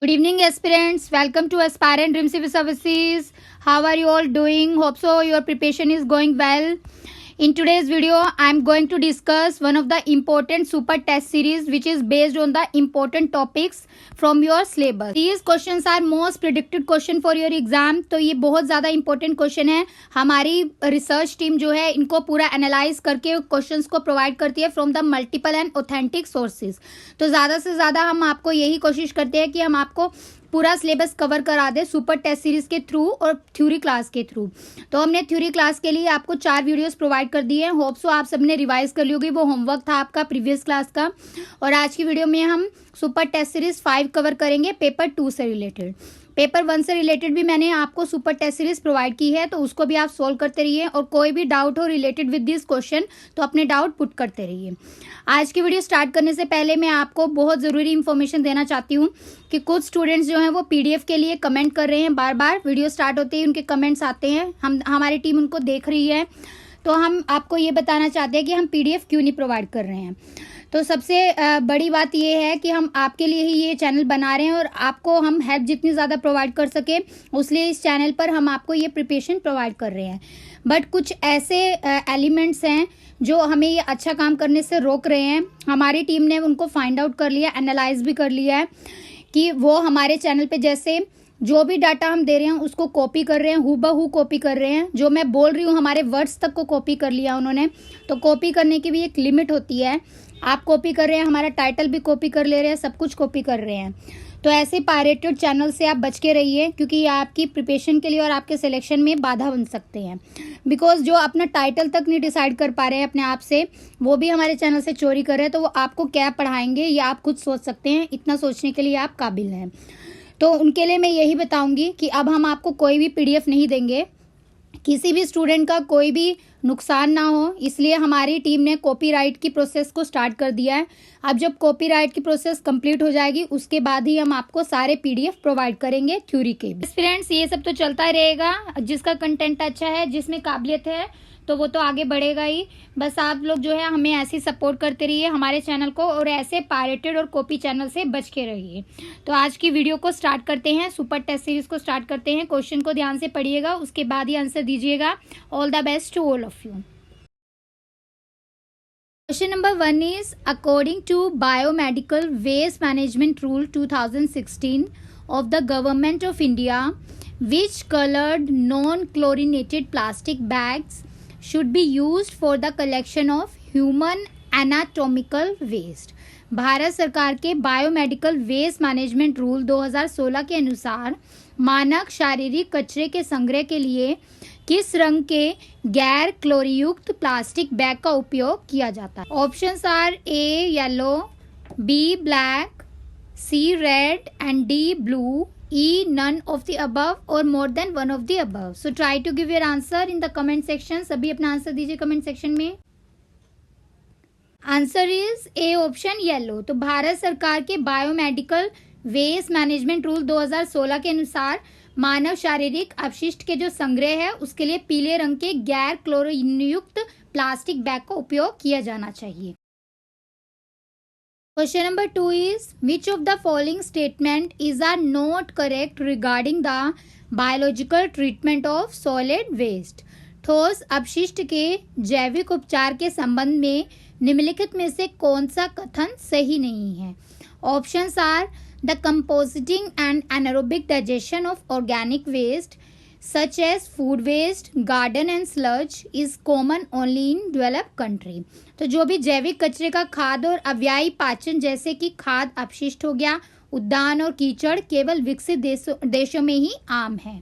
Good evening, aspirants. Welcome to Aspirant Dream Civil Services. How are you all doing? Hope so your preparation is going well. In today's video, I am going to discuss one of the important super test series which is based on the important topics from your syllabus. These questions are most predicted question for your exam. तो ये बहुत ज़्यादा important question है. हमारी research team जो है इनको पूरा analyze करके questions को provide करती है from the multiple and authentic sources. तो ज़्यादा से ज़्यादा हम आपको यही कोशिश करते हैं कि हम आपको पूरा सिलेबस कवर करा दे सुपर टेस्ट सीरीज के थ्रू और थ्योरी क्लास के थ्रू. तो हमने थ्योरी क्लास के लिए आपको 4 वीडियोस प्रोवाइड कर दिए हैं. होप सो आप सबने रिवाइज कर ली होगी. वो होमवर्क था आपका प्रीवियस क्लास का. और आज की वीडियो में हम सुपर टेस्ट सीरीज 5 कवर करेंगे पेपर 2 से रिलेटेड. पेपर 1 से रिलेटेड भी मैंने आपको सुपर टेस्ट सीरीज प्रोवाइड की है, तो उसको भी आप सोल्व करते रहिए. और कोई भी डाउट हो रिलेटेड विद दिस क्वेश्चन तो अपने डाउट पुट करते रहिए. आज की वीडियो स्टार्ट करने से पहले मैं आपको बहुत ज़रूरी इन्फॉर्मेशन देना चाहती हूँ कि कुछ स्टूडेंट्स जो हैं वो पीडीएफ के लिए कमेंट कर रहे हैं. बार बार वीडियो स्टार्ट होते ही उनके कमेंट्स आते हैं. हमारी टीम उनको देख रही है, तो हम आपको ये बताना चाहते हैं कि हम पीडीएफ क्यों नहीं प्रोवाइड कर रहे हैं. तो सबसे बड़ी बात ये है कि हम आपके लिए ही ये चैनल बना रहे हैं और आपको हम हेल्प जितनी ज़्यादा प्रोवाइड कर सके उसलिए इस चैनल पर हम आपको ये प्रिपरेशन प्रोवाइड कर रहे हैं. बट कुछ ऐसे एलिमेंट्स हैं जो हमें ये अच्छा काम करने से रोक रहे हैं. हमारी टीम ने उनको फाइंड आउट कर लिया, एनालाइज भी कर लिया है कि वो हमारे चैनल पे जैसे जो भी डाटा हम दे रहे हैं उसको कॉपी कर रहे हैं, हूबहू कॉपी कर रहे हैं. जो मैं बोल रही हूँ हमारे वर्ड्स तक को कॉपी कर लिया उन्होंने. तो कॉपी करने की भी एक लिमिट होती है. आप कॉपी कर रहे हैं, हमारा टाइटल भी कॉपी कर ले रहे हैं, सब कुछ कॉपी कर रहे हैं. तो ऐसे पायरेटेड चैनल से आप बच के रहिए, क्योंकि ये आपकी प्रिपरेशन के लिए और आपके सिलेक्शन में बाधा बन सकते हैं. बिकॉज जो अपना टाइटल तक नहीं डिसाइड कर पा रहे हैं अपने आप से, वो भी हमारे चैनल से चोरी कर रहे हैं. तो वो आपको क्या पढ़ाएंगे ये आप खुद सोच सकते हैं. इतना सोचने के लिए आप काबिल हैं. तो उनके लिए मैं यही बताऊंगी कि अब हम आपको कोई भी पीडीएफ नहीं देंगे, किसी भी स्टूडेंट का कोई भी नुकसान ना हो, इसलिए हमारी टीम ने कॉपीराइट की प्रोसेस को स्टार्ट कर दिया है. अब जब कॉपीराइट की प्रोसेस कंप्लीट हो जाएगी उसके बाद ही हम आपको सारे पीडीएफ प्रोवाइड करेंगे थ्योरी के भी. फ्रेंड्स, ये सब तो चलता रहेगा. जिसका कंटेंट अच्छा है, जिसमें काबिलियत है, तो वो तो आगे बढ़ेगा ही. बस आप लोग जो है हमें ऐसे सपोर्ट करते रहिए हमारे चैनल को, और ऐसे पायरेटेड और कॉपी चैनल से बच के रहिए. तो आज की वीडियो को स्टार्ट करते हैं, सुपर टेस्ट सीरीज को स्टार्ट करते हैं. क्वेश्चन को ध्यान से पढ़िएगा, उसके बाद ही आंसर दीजिएगा. All the best to all of you. Question number 1 is, according to Biomedical Waste Management Rule 2016 of the Government of India, which colored non-chlorinated plastic bags should be used for the collection of human anatomical waste? Bharat सरकार के biomedical waste management rule 2016 के अनुसार मानक शारीरिक कचरे के संग्रह के लिए किस रंग के गैर क्लोरीयुक्त प्लास्टिक बैग का उपयोग किया जाता है? Options are A yellow, B black, C red and D blue, E none of the above और more than one of the above. So try to give your answer in the comment section. सभी अपना answer दीजिए comment section में. Answer is A option yellow. तो भारत सरकार के biomedical waste management rule 2016 के अनुसार मानव शारीरिक अपशिष्ट के जो संग्रह है उसके लिए पीले रंग के गैर क्लोरीनयुक्त प्लास्टिक बैग का उपयोग किया जाना चाहिए. Question number 2 is, which of the following statement is are not correct regarding the biological treatment of solid waste? ठोस अपशिष्ट के जैविक उपचार के संबंध में निम्नलिखित में से कौन सा कथन सही नहीं है? Options are, the composting and anaerobic digestion of organic waste such as food waste, garden and sludge is common only in developed country. तो जो भी जैविक कचरे का खाद और अव्ययी पाचन जैसे कि खाद अपशिष्ट हो गया, उद्यान और कीचड़ केवल विकसित देशों में ही आम है.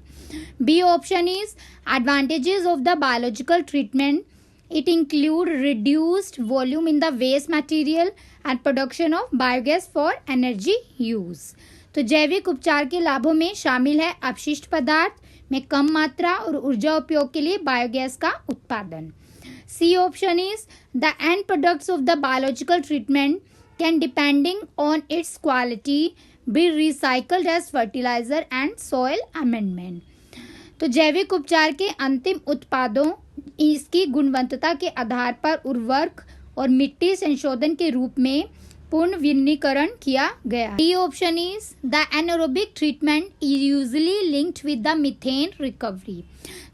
B option is, advantages of the biological treatment, it include reduced volume in the waste material and production of biogas for energy use. तो जैविक उपचार के लाभों में शामिल है अपशिष्ट पदार्थ में कम मात्रा और ऊर्जा उपयोग के लिए बायोगैस का उत्पादन. C option is, the end products of the biological treatment can depending on its quality be recycled as fertiliser and soil amendment. तो जैविक उपचार के अंतिम उत्पादों इसकी गुणवत्ता के आधार पर उर्वरक और मिट्टी संशोधन के रूप में पूर्ण विलीनीकरण किया गया। D option is the anaerobic treatment is usually linked with the methane recovery.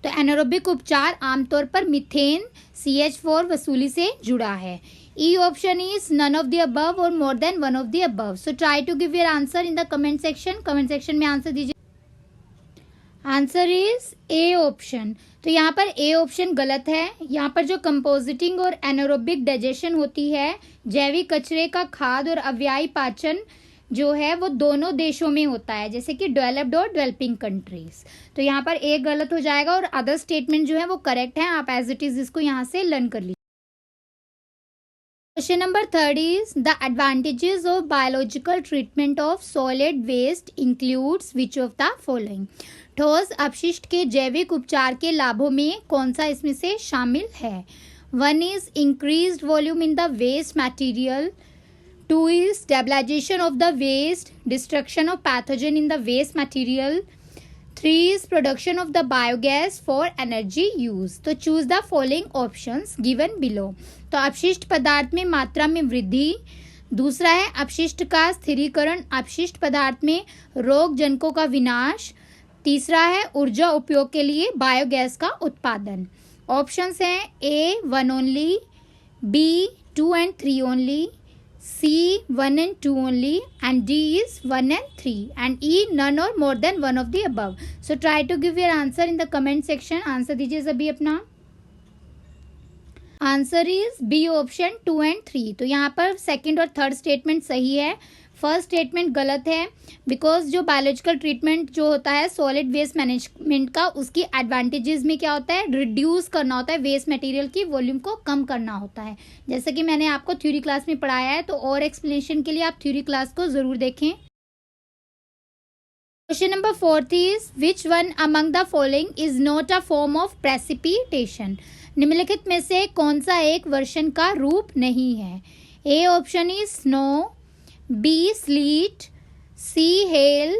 तो एनारोबिक उपचार आमतौर पर मीथेन CH4 वसूली से जुड़ा है। E option is none of the above और more than one of the above. So try to give your answer in the comment section. Comment section में आंसर दीजिए। Answer is A option. तो यहाँ पर ए ऑप्शन गलत है। यहाँ पर जो कंपोजिटिंग और एनारोबिक डाइजेशन होती है, जैविक कचरे का खाद और अव्ययी पाचन जो है वो दोनों देशों में होता है, जैसे कि डेवलप्ड और डेवलपिंग कंट्रीज। तो यहाँ पर ए गलत हो जाएगा और अदर स्टेटमेंट जो है वो करेक्ट है। आप एज इट इज इसको यहाँ से लर्न कर लीजिए। Question number 3 is the advantages of biological treatment of solid waste includes which of the following। ठोस अपशिष्ट के जैविक उपचार के लाभों में कौन सा इसमें से शामिल है। 1 is increased volume in the waste material, 2 is stabilization of the waste, destruction of pathogen in the waste material, 3 is production of the biogas for energy use। तो choose the following options given below। तो अपशिष्ट पदार्थ में मात्रा में वृद्धि, दूसरा है अपशिष्ट का स्थिरीकरण, अपशिष्ट पदार्थ में रोग जनकों का विनाश, तीसरा है ऊर्जा उपयोग के लिए बायोगैस का उत्पादन। ऑप्शंस हैं A 1 only, B 2 and 3 only, C 1 and 2 only, and D is 1 and 3, and E none or more than one of the above। So try to give your answer in the comment section। Answer दीजिए सभी अपना। Answer is B option 2 and 3। तो यहाँ पर second और third statement सही है, first statement गलत है। बिकॉज जो बायोलॉजिकल ट्रीटमेंट जो होता है सॉलिड वेस्ट मैनेजमेंट का, उसकी एडवांटेजेस में क्या होता है, रिड्यूस करना होता है, वेस्ट मटेरियल की वॉल्यूम को कम करना होता है। जैसे कि मैंने आपको थ्योरी क्लास में पढ़ाया है, तो और एक्सप्लेनेशन के लिए आप थ्योरी क्लास को जरूर देखें। Question number 4 is which one among the following is not a form of precipitation. निम्नलिखित में से कौन सा एक वर्षण का रूप नहीं है। A option is snow, B sleet, C hail,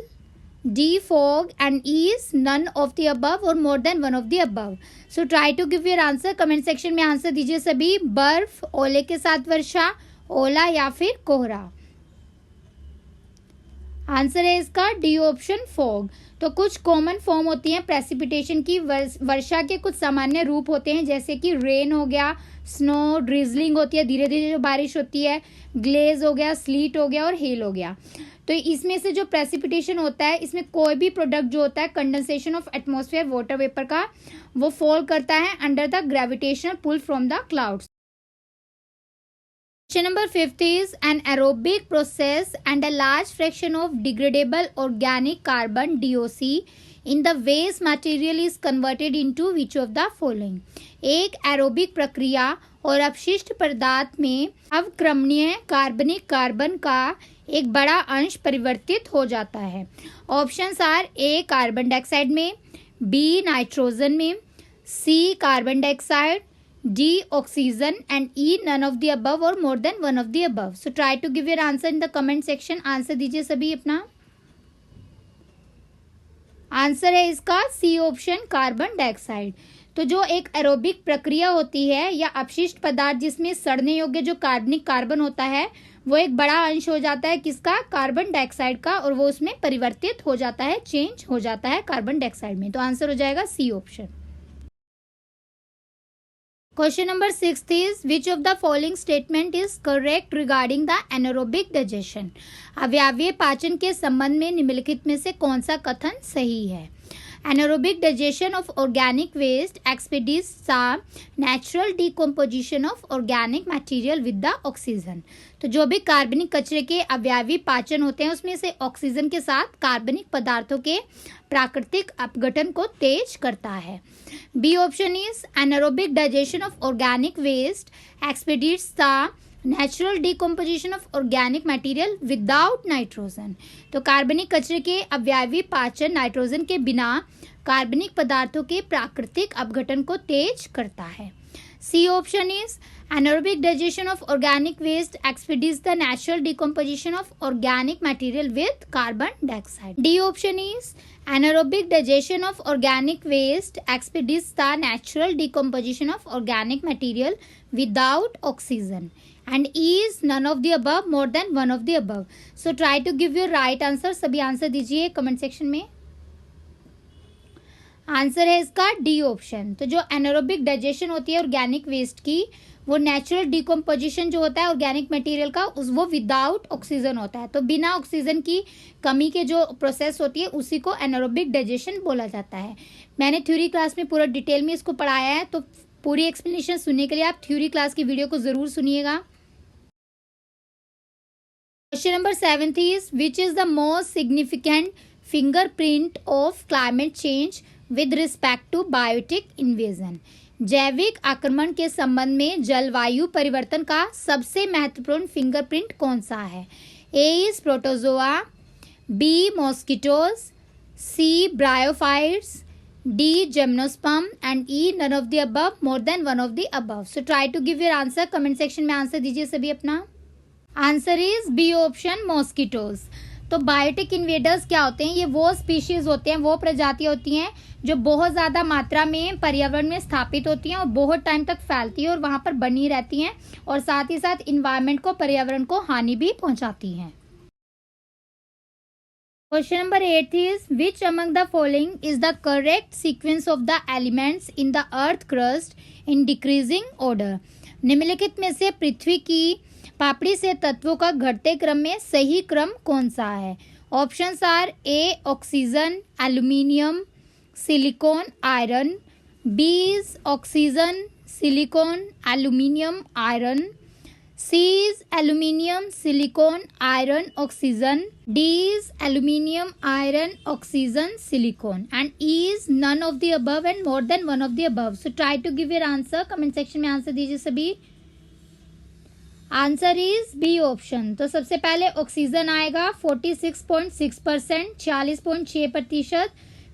D fog, and E is none of the above और more than one of the above. So try to give your answer. Comment section में answer दीजिए सभी। बर्फ, ओले के साथ वर्षा, ओला या फिर कोहरा। आंसर है इसका डी ऑप्शन फॉग। तो कुछ कॉमन फॉर्म होती हैं प्रेसिपिटेशन की, वर्षा के कुछ सामान्य रूप होते हैं, जैसे कि रेन हो गया, स्नो, ड्रिजलिंग होती है, धीरे धीरे जो बारिश होती है, ग्लेज हो गया, स्लीट हो गया और हेल हो गया। तो इसमें से जो प्रेसिपिटेशन होता है, इसमें कोई भी प्रोडक्ट जो होता है condensation of atmosphere water vapour का, वो फॉल करता है under the gravitational pull from the clouds. Question number 5 is an aerobic process and a large fraction of degradable organic carbon DOC in the waste material is converted into which of the following। एक aerobic प्रक्रिया और अपशिष्ट पदार्थ में अवक्रमणीय कार्बनिक carbon का एक बड़ा अंश परिवर्तित हो जाता है। Options are A carbon dioxide में, बी नाइट्रोजन में, C carbon dioxide, D oxygen, and E none of the above or more than one of the above। So try to give your answer in the comment section। Answer दीजिए सभी अपना। Answer है इसका C option carbon dioxide. तो जो एक aerobic प्रक्रिया होती है या अपशिष्ट पदार्थ जिसमें सड़ने योग्य जो कार्बनिक कार्बन होता है, वो एक बड़ा अंश हो जाता है किसका, कार्बन डाइऑक्साइड का, और वो उसमें परिवर्तित हो जाता है, चेंज हो जाता है कार्बन डाइऑक्साइड में। तो आंसर हो जाएगा C option. Question number 6 is which of the following statement is correct regarding the anaerobic digestion। अव्ययीय पाचन के संबंध में निम्नलिखित में से कौन सा कथन सही है। Anaerobic digestion of organic waste expedites the natural decomposition of organic material with the oxygen। तो जो भी कार्बनिक कचरे के अव्ययीय पाचन होते हैं, उसमें से ऑक्सीजन के साथ कार्बनिक पदार्थों के प्राकृतिक अपघटन को तेज करता है। B option is anaerobic digestion of organic waste expedites the natural decomposition of organic material without nitrogen. तो कार्बनिक कचरे के अव्ययीय पाचन नाइट्रोजन के बिना कार्बनिक पदार्थों के प्राकृतिक अपघटन को तेज करता है। C option is anaerobic digestion of organic waste expedites the natural decomposition of organic material with carbon dioxide। D option is anaerobic digestion of organic waste expedites the natural decomposition of organic material without oxygen। And E is none of the above, more than one of the above. So try to give your right answer. सभी answer दीजिए comment section में. Answer है इसका D option. तो जो anaerobic digestion होती है organic waste की, वो नेचुरल डिकम्पोजिशन जो होता है ऑर्गेनिक मटेरियल का, वो विदाउट ऑक्सीजन होता है. तो बिना ऑक्सीजन की कमी के जो प्रोसेस होती है उसी को एनारोबिक डाइजेशन बोला जाता है. मैंने थ्योरी क्लास में पूरा डिटेल में इसको पढ़ाया है, तो पूरी एक्सप्लेनेशन सुनने के लिए आप थ्योरी क्लास की वीडियो को जरूर सुनिएगा. Question number 7 is which is the most significant fingerprint of climate change with respect to biotic invasion. जैविक आक्रमण के संबंध में जलवायु परिवर्तन का सबसे महत्वपूर्ण फिंगरप्रिंट कौन सा है? A is protozoa, B mosquitoes, C bryophytes, D gymnosperm and E none of the above, more than one of the above. So try to give your answer. Comment section में आंसर दीजिए सभी अपना. Answer is B option mosquitoes. तो biotic invaders क्या होते हैं? ये वो स्पीशीज होते हैं, वो प्रजाति होती हैं जो बहुत ज़्यादा मात्रा में पर्यावरण में स्थापित होती हैं और बहुत टाइम तक फैलती है और वहाँ पर बनी रहती हैं और साथ ही साथ इन्वायरमेंट को, पर्यावरण को हानि भी पहुँचाती हैं. Question number 8 is which among the following is the correct sequence of the elements in the earth crust in decreasing order. निम्नलिखित में से पृथ्वी की पापड़ी से तत्वों का घटते क्रम में सही क्रम कौन सा है? Options are A oxygen, aluminium, silicon, iron. B is oxygen, silicon, aluminium, iron. C is aluminium, silicon, iron, oxygen. D is aluminium, iron, oxygen, silicon and E is none of the above and more than one of the above. So try to give your answer. Comment section में answer दीजिए सभी. Answer is B option. तो सबसे पहले oxygen आएगा 46.6%, 46.6%.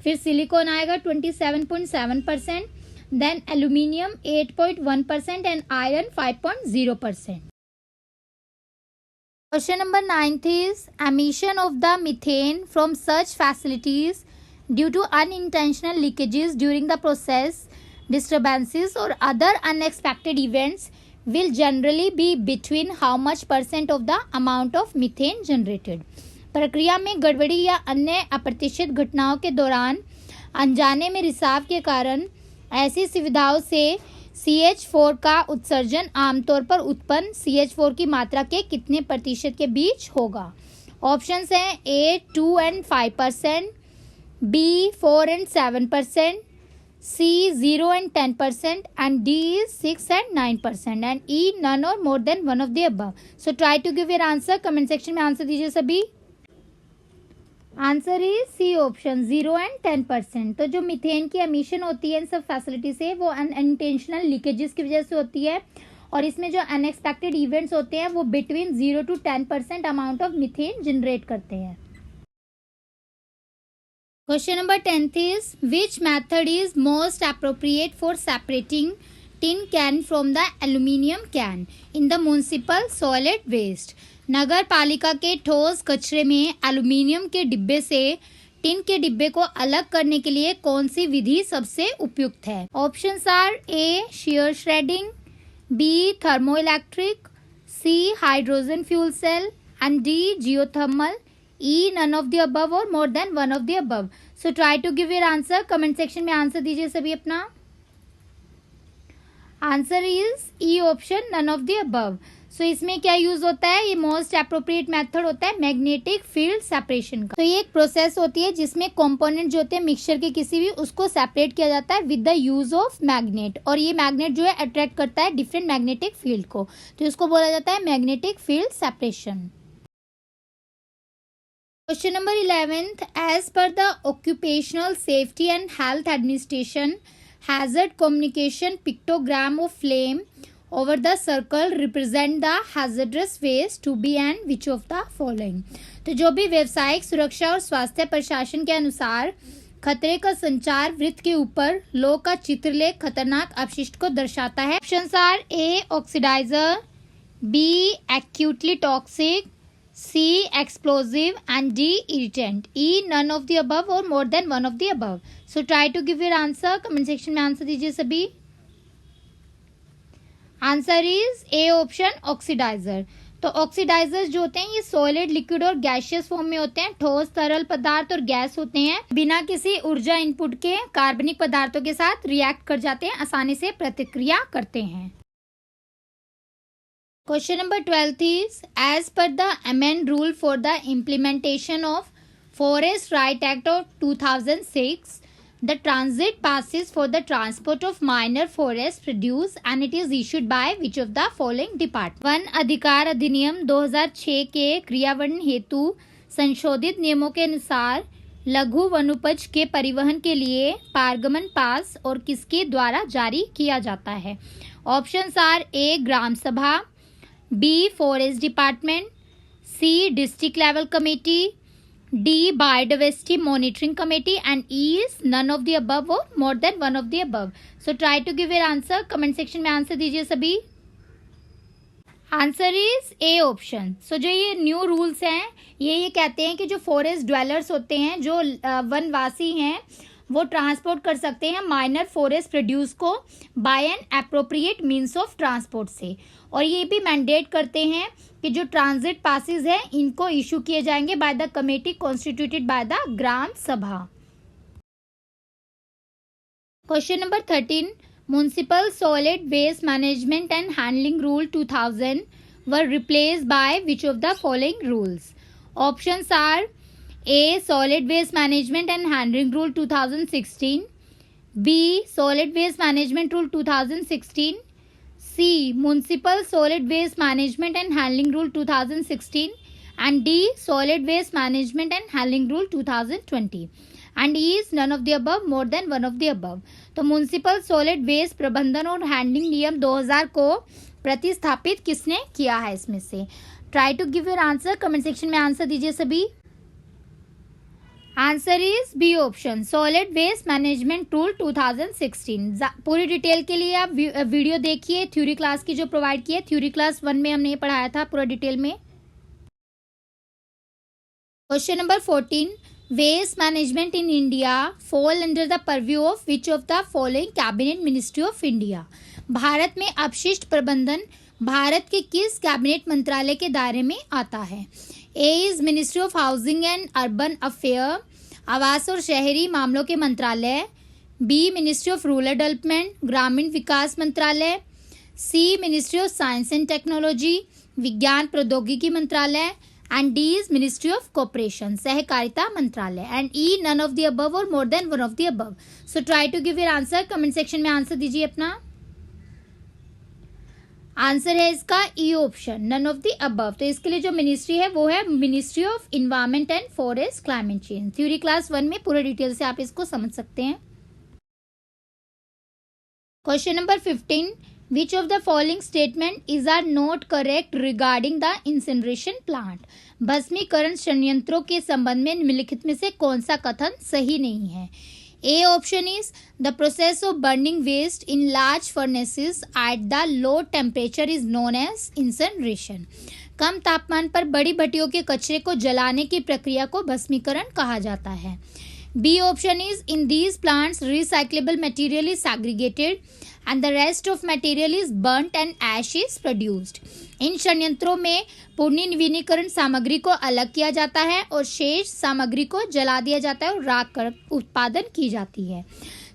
फिर silicon आएगा 27.7%. Then aluminium 8.1% and iron 5.0%. Question number 9 is emission of the methane from such facilities due to unintentional leakages during the process, disturbances or other unexpected events will generally be between how much % of the amount of methane generated. प्रक्रिया में गड़बड़ी या अन्य अप्रत्याशित घटनाओं के दौरान अनजाने में रिसाव के कारण ऐसी सुविधाओं से CH4 का उत्सर्जन आमतौर पर उत्पन्न CH4 की मात्रा के कितने प्रतिशत के बीच होगा? ऑप्शंस हैं A 2 and 5%, B 4 and 7%, C 0 and 10% and D is 6 and 9% and E none or more than one of the above. So try to give your answer. Comment section में आंसर दीजिए सभी. Answer is C option 0 and 10%. तो जो methane की emission होती है इन सब facility से, वो अनइंटेंशनल लीकेजेस की वजह से होती है और इसमें जो अनएक्सपेक्टेड इवेंट्स होते हैं वो between 0 to 10% amount of methane generate करते हैं. Question number 10 is which method is most appropriate for separating tin can from the aluminium can in the municipal solid waste? नगर पालिका के ठोस कचरे में एल्यूमिनियम के डिब्बे से टिन के डिब्बे को अलग करने के लिए कौन सी विधि सबसे उपयुक्त है? Options are A shear shredding, B thermoelectric, C hydrogen fuel cell and D geothermal. E none of the above or more than one of the above. So try to give your answer. Comment section में answer दीजिए सभी अपना. Answer is E option none of the above. So इसमें क्या use होता है? ये most appropriate method होता है मैग्नेटिक फील्ड सेपरेशन का. तो ये एक प्रोसेस होती है जिसमें कंपोनेंट जो होते हैं मिक्सचर के किसी भी, उसको सेपरेट किया जाता है with the use of magnet. और ये मैग्नेट जो है अट्रैक्ट करता है डिफरेंट मैग्नेटिक फील्ड को, तो इसको बोला जाता है magnetic field separation. Question number 11th, as per the Occupational Safety and Health Administration, hazard communication pictogram of flame over the circle represent the hazardous waste to be and which of the following. तो जो भी व्यावसायिक सुरक्षा और स्वास्थ्य प्रशासन के अनुसार खतरे का संचार वृत्त के ऊपर लो का चित्रलेख खतरनाक अपशिष्ट को दर्शाता है. Options are A oxidiser, B acutely toxic, C explosive and D irritant. E none of the above or more than one of the above. So try to give your answer. Comment section में answer दीजिए सभी. Answer is A option, oxidiser. तो oxidisers जो होते हैं ये solid, liquid और gaseous form में होते हैं। ठोस, तरल पदार्थ और गैस होते हैं। बिना किसी ऊर्जा इनपुट के कार्बनिक पदार्थों के साथ रिएक्ट कर जाते हैं, आसानी से प्रतिक्रिया करते हैं। Question number 12 is, as per the amend rule for the implementation of Forest Right Act of 2006, the transit passes for the transport of minor forest produce and it is issued by which of the following department? One अधिकार अधिनियम 2006 के क्रियान्वयन हेतु संशोधित नियमों के अनुसार लघु वनोपज के परिवहन के लिए पारगमन पास और किसके द्वारा जारी किया जाता है? Options are A Gram Sabha, B forest department, C district level committee, D biodiversity monitoring committee and E is none of the above और more than one of the above. So try to give your answer, comment section में answer दीजिए सभी। Answer is A option. So जो ये new rules हैं ये कहते हैं कि जो फॉरेस्ट ड्वेलर्स होते हैं, जो वनवासी हैं, वो ट्रांसपोर्ट कर सकते हैं माइनर फॉरेस्ट प्रोड्यूस को by an appropriate means of transport से। और ये भी मैंडेट करते हैं कि जो ट्रांजिट पासिस हैं इनको इशू किए जाएंगे by the committee constituted by the Gram Sabha. Question number 13, municipal solid waste management and handling rule 2000 were replaced by which of the following rules? Options are A. Solid Waste Management and Handling Rule 2016, B. Solid Waste Management Rule 2016, C. Municipal Solid Waste Management and Handling Rule 2016 and D. Solid Waste Management and Handling Rule 2020 and E is none of the above, more than one of the above। तो municipal solid waste प्रबंधन और handling नियम 2000 को प्रतिस्थापित किसने किया है इसमें से? Try to give your answer, comment section में आंसर दीजिए सभी। Answer is B option, solid waste management rule 2016। पूरी डिटेल के लिए आप वीडियो देखिए थ्योरी क्लास की जो प्रोवाइड की है। थ्योरी क्लास 1 में हमने पढ़ाया था पूरा डिटेल में। Question number 14, waste management in India fall under the purview of which of the following cabinet ministry of India? Bharat में अपशिष्ट प्रबंधन भारत के किस कैबिनेट मंत्रालय के दायरे में आता है? A is ministry of housing and urban affair, आवास और शहरी मामलों के मंत्रालय, B ministry of rural development, ग्रामीण विकास मंत्रालय, C ministry of science and technology, विज्ञान प्रौद्योगिकी मंत्रालय and D is ministry of corporation, सहकारिता मंत्रालय and E none of the above और more than one of the above. So try to give your answer, comment section में answer दीजिए अपना। Answer है इसका E option, none of the above. तो इसके लिए जो मिनिस्ट्री है वो है ministry of environment and forest climate change. Theory class 1 में पूरे डिटेल से आप इसको समझ सकते हैं। Question number 15, which of the following statement is are not correct regarding the incineration plant? भस्मीकरण संयंत्रों के संबंध में निम्नलिखित में से कौन सा कथन सही नहीं है? A option is the process of burning waste in large furnaces at the low temperature is known as incineration। कम तापमान पर बड़ी भट्टियों के कचरे को जलाने की प्रक्रिया को भस्मीकरण कहा जाता है। B option is in these plants recyclable material is segregated and the rest of material is burnt and ash is produced। इन संयंत्रों में पुनर्नवीनीकरण सामग्री को अलग किया जाता है और शेष सामग्री को जला दिया जाता है और राख कर उत्पादन की जाती है।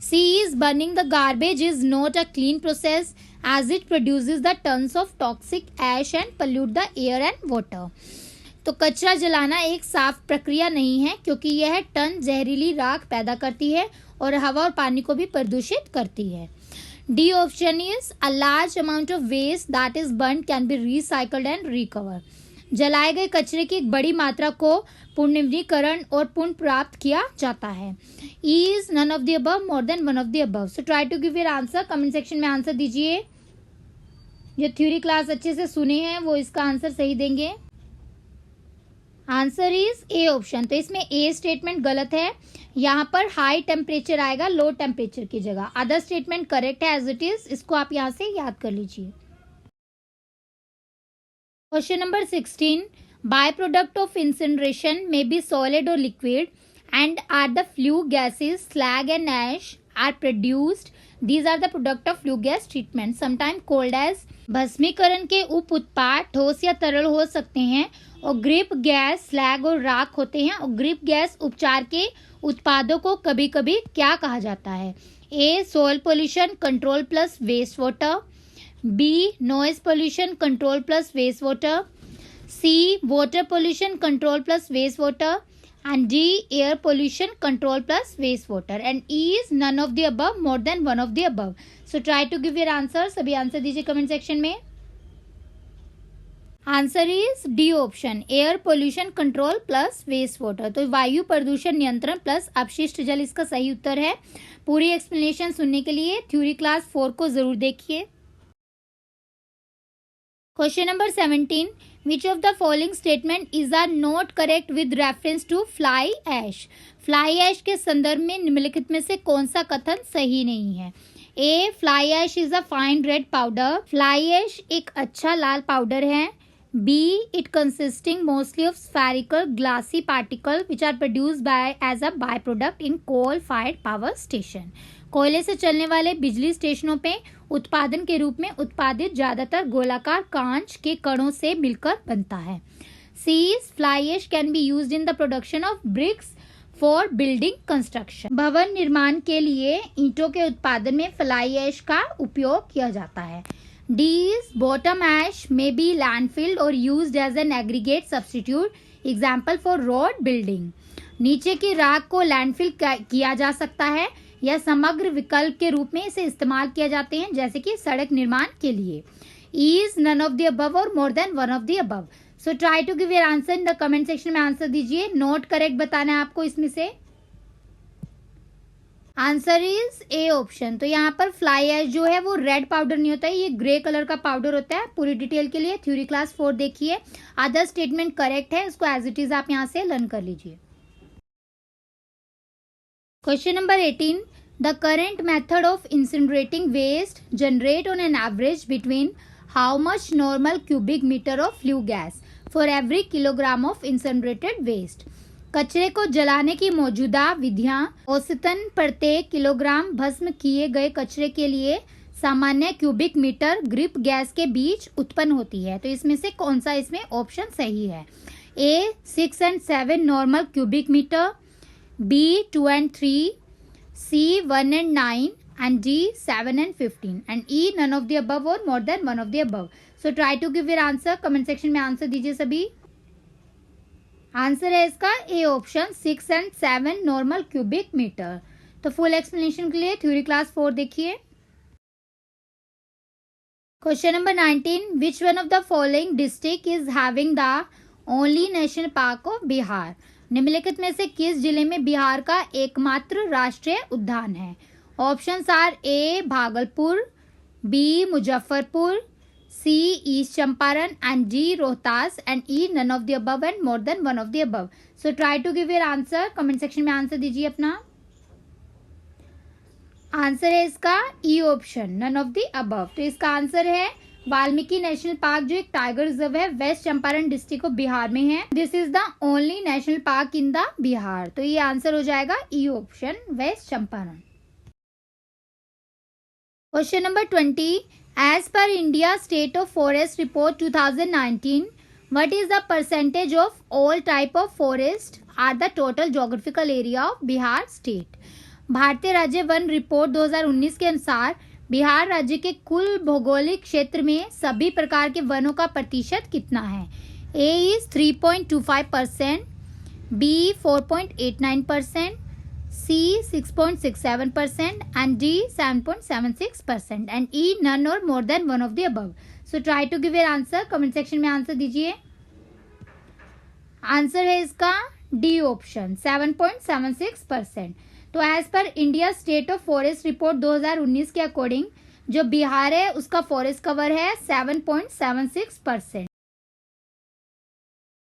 C is burning the garbage is not a clean process as it produces the tons of toxic ash and pollute the air and water। तो कचरा जलाना एक साफ प्रक्रिया नहीं है क्योंकि यह टन जहरीली राख पैदा करती है और हवा और पानी को भी प्रदूषित करती है। D option is a large amount of waste that is burnt can be recycled and recover। जलाए गए कचरे की एक बड़ी मात्रा को पुनर्नवीनीकरण और पुनः प्राप्त किया जाता है। E is none of the above, more than one of the above। So try to give your answer, comment section में आंसर दीजिए। जो थ्योरी क्लास अच्छे से सुने हैं वो इसका आंसर सही देंगे। Answer is A option. तो इसमें ए स्टेटमेंट गलत है, यहाँ पर हाई टेम्परेचर आएगा लो टेम्परेचर की जगह। अदर स्टेटमेंट करेक्ट है एज इट इज, इसको आप यहाँ से याद कर लीजिए। Question number 16, by product of incineration may be solid और liquid and are the flue gases slag and ash are produced These are the product of flue gas treatment, sometimes called as भस्मीकरण के उप उत्पाद ठोस या तरल हो सकते हैं और ग्रिप गैस, स्लैग और राख होते हैं। और ग्रिप गैस उपचार के उत्पादों को कभी कभी क्या कहा जाता है? A, soil pollution control plus waste water, B, noise pollution control plus waste water, C, water pollution control plus wastewater, and D, air pollution control plus wastewater, and E is none of the above, more than one of the above. So try to give your answers. सभी answer दीजिए comment section में। Answer is D option, air pollution control plus waste water. तो वायु प्रदूषण नियंत्रण plus अपशिष्ट जल इसका सही उत्तर है। पूरी एक्सप्लेनेशन सुनने के लिए थ्योरी क्लास 4 को जरूर देखिए। Question number 17, which of the following statement is are not correct with reference to fly ash? Fly ash के संदर्भ में निम्नलिखित में से कौन सा कथन सही नहीं है? A, fly ash is a fine red powder. Fly ash एक अच्छा लाल पाउडर है। B, it consisting mostly of spherical glassy particle which are produced by as a by product in coal fired power station. कोयले से चलने वाले बिजली स्टेशनों पे उत्पादन के रूप में उत्पादित ज्यादातर गोलाकार कांच के कणों से मिलकर बनता है। C, fly ash can be used in the production of bricks for building construction. भवन निर्माण के लिए ईंटों के उत्पादन में फ्लाई ऐश का उपयोग किया जाता है। D is bottom ash may be landfilled और used as an aggregate substitute, example for road building. नीचे की राख को लैंडफिल किया जा सकता है या समग्र विकल्प के रूप में इसे इस्तेमाल किया जाते हैं, जैसे कि सड़क निर्माण के लिए। Is none of the above और more than one of the above. So try to give your answer in the comment section में। आंसर दीजिए। नोट करेक्ट बताना है आपको इसमें से। Answer is A option. तो यहाँ पर फ्लाई ऐश जो है वो रेड पाउडर नहीं होता है, ये ग्रे कलर का पाउडर होता है। पूरी डिटेल के लिए थ्योरी क्लास 4 देखिए। अदर स्टेटमेंट करेक्ट है, उसको एज इट इज आप यहाँ से लर्न कर लीजिए। Question number 18. The current method of incinerating waste generate on an average between how much normal cubic meter of flue gas for every kilogram of incinerated waste? कचरे को जलाने की मौजूदा विधियां औसतन प्रत्येक किलोग्राम भस्म किए गए कचरे के लिए सामान्य क्यूबिक मीटर ग्रिप गैस के बीच उत्पन्न होती है। तो इसमें से कौन सा इसमें ऑप्शन सही है? A, 6 and 7 normal cubic metre, B, 2 and 3, C, 1 and 9, and D, 7 and 15, and E, none of the above or more than one of the above. So try to give your answer. Comment section में answer दीजिए सभी। Answer है इसका A option, 6 and 7 normal cubic metre. तो full explanation के लिए theory class 4 देखिए। Question number 19, which one of the following district is having the only national park of Bihar? निम्नलिखित में से किस जिले में बिहार का एकमात्र राष्ट्रीय उद्यान है? Options are A, Bhagalpur, B, Muzaffarpur, C, east Champaran, and D, Rohtas, and E, none of the above and more than one of the above. So try to give your answer. Comment section में आंसर दीजिए अपना। आंसर है इसका E option, none of the above. तो इसका answer है Valmiki national park, जो एक टाइगर रिजर्व है, west Champaran district of Bihar में है। This is the only national park in the Bihar. तो ये आंसर हो जाएगा E option, west Champaran. Question number 20, as per India state of forest report 2019, what is the percentage of all type of forest are the total geographical area of Bihar state? भारतीय राज्य one report 2019 के अनुसार बिहार राज्य के कुल भौगोलिक क्षेत्र में सभी प्रकार के वनों का प्रतिशत कितना है? A is 3.25%, B 4.89%, C 6.67%, and D 7.76%, and E, none और more than one of the above. So try to give your answer. Comment section में आंसर दीजिए। आंसर है इसका डी ऑप्शन, 7.76%। तो as per India state of forest report 2019 के according जो बिहार है उसका फॉरेस्ट कवर है 7.76%।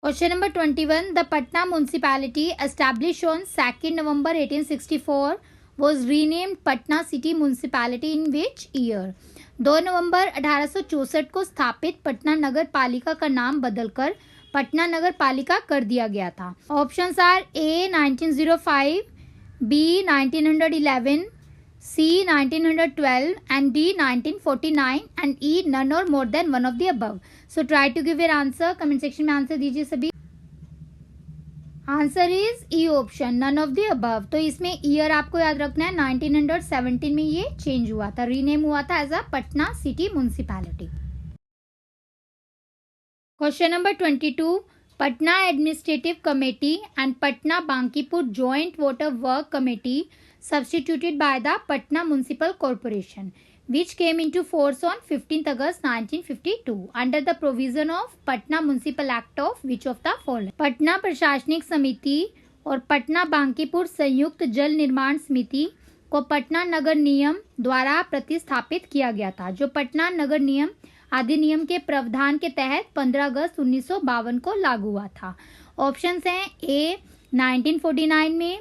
Question number 21, the Patna municipality establish on 2 November 1864 was renamed Patna city municipality in which year? 2 नवंबर 1864 को स्थापित पटना नगर पालिका का नाम बदलकर पटना नगर पालिका कर दिया गया था। Options are A 1905, B 1911, C 1912 and D 1949 and E none or more than one of the above. So try to give your answer. Comment section में आंसर दीजिए सभी. Answer is E option, none of the above. तो इसमें year आपको याद रखना है 1917 में ये चेंज हुआ था, रीनेम हुआ था as a Patna city municipality. Question number 22. Patna administrative committee and Patna Bankipur joint water work committee substituted by the Patna Municipal Corporation, which came into force on 15th August 1952 under the provision of Patna Municipal Act of which of the following. Patna प्रशासनिक समिति और पटना बांकीपुर संयुक्त जल निर्माण समिति को पटना नगर नियम द्वारा प्रतिस्थापित किया गया था, जो पटना नगर नियम अधिनियम के प्रावधान के तहत 15 अगस्त 1952 को लागू हुआ था. ऑप्शंस हैं ए 1949 में,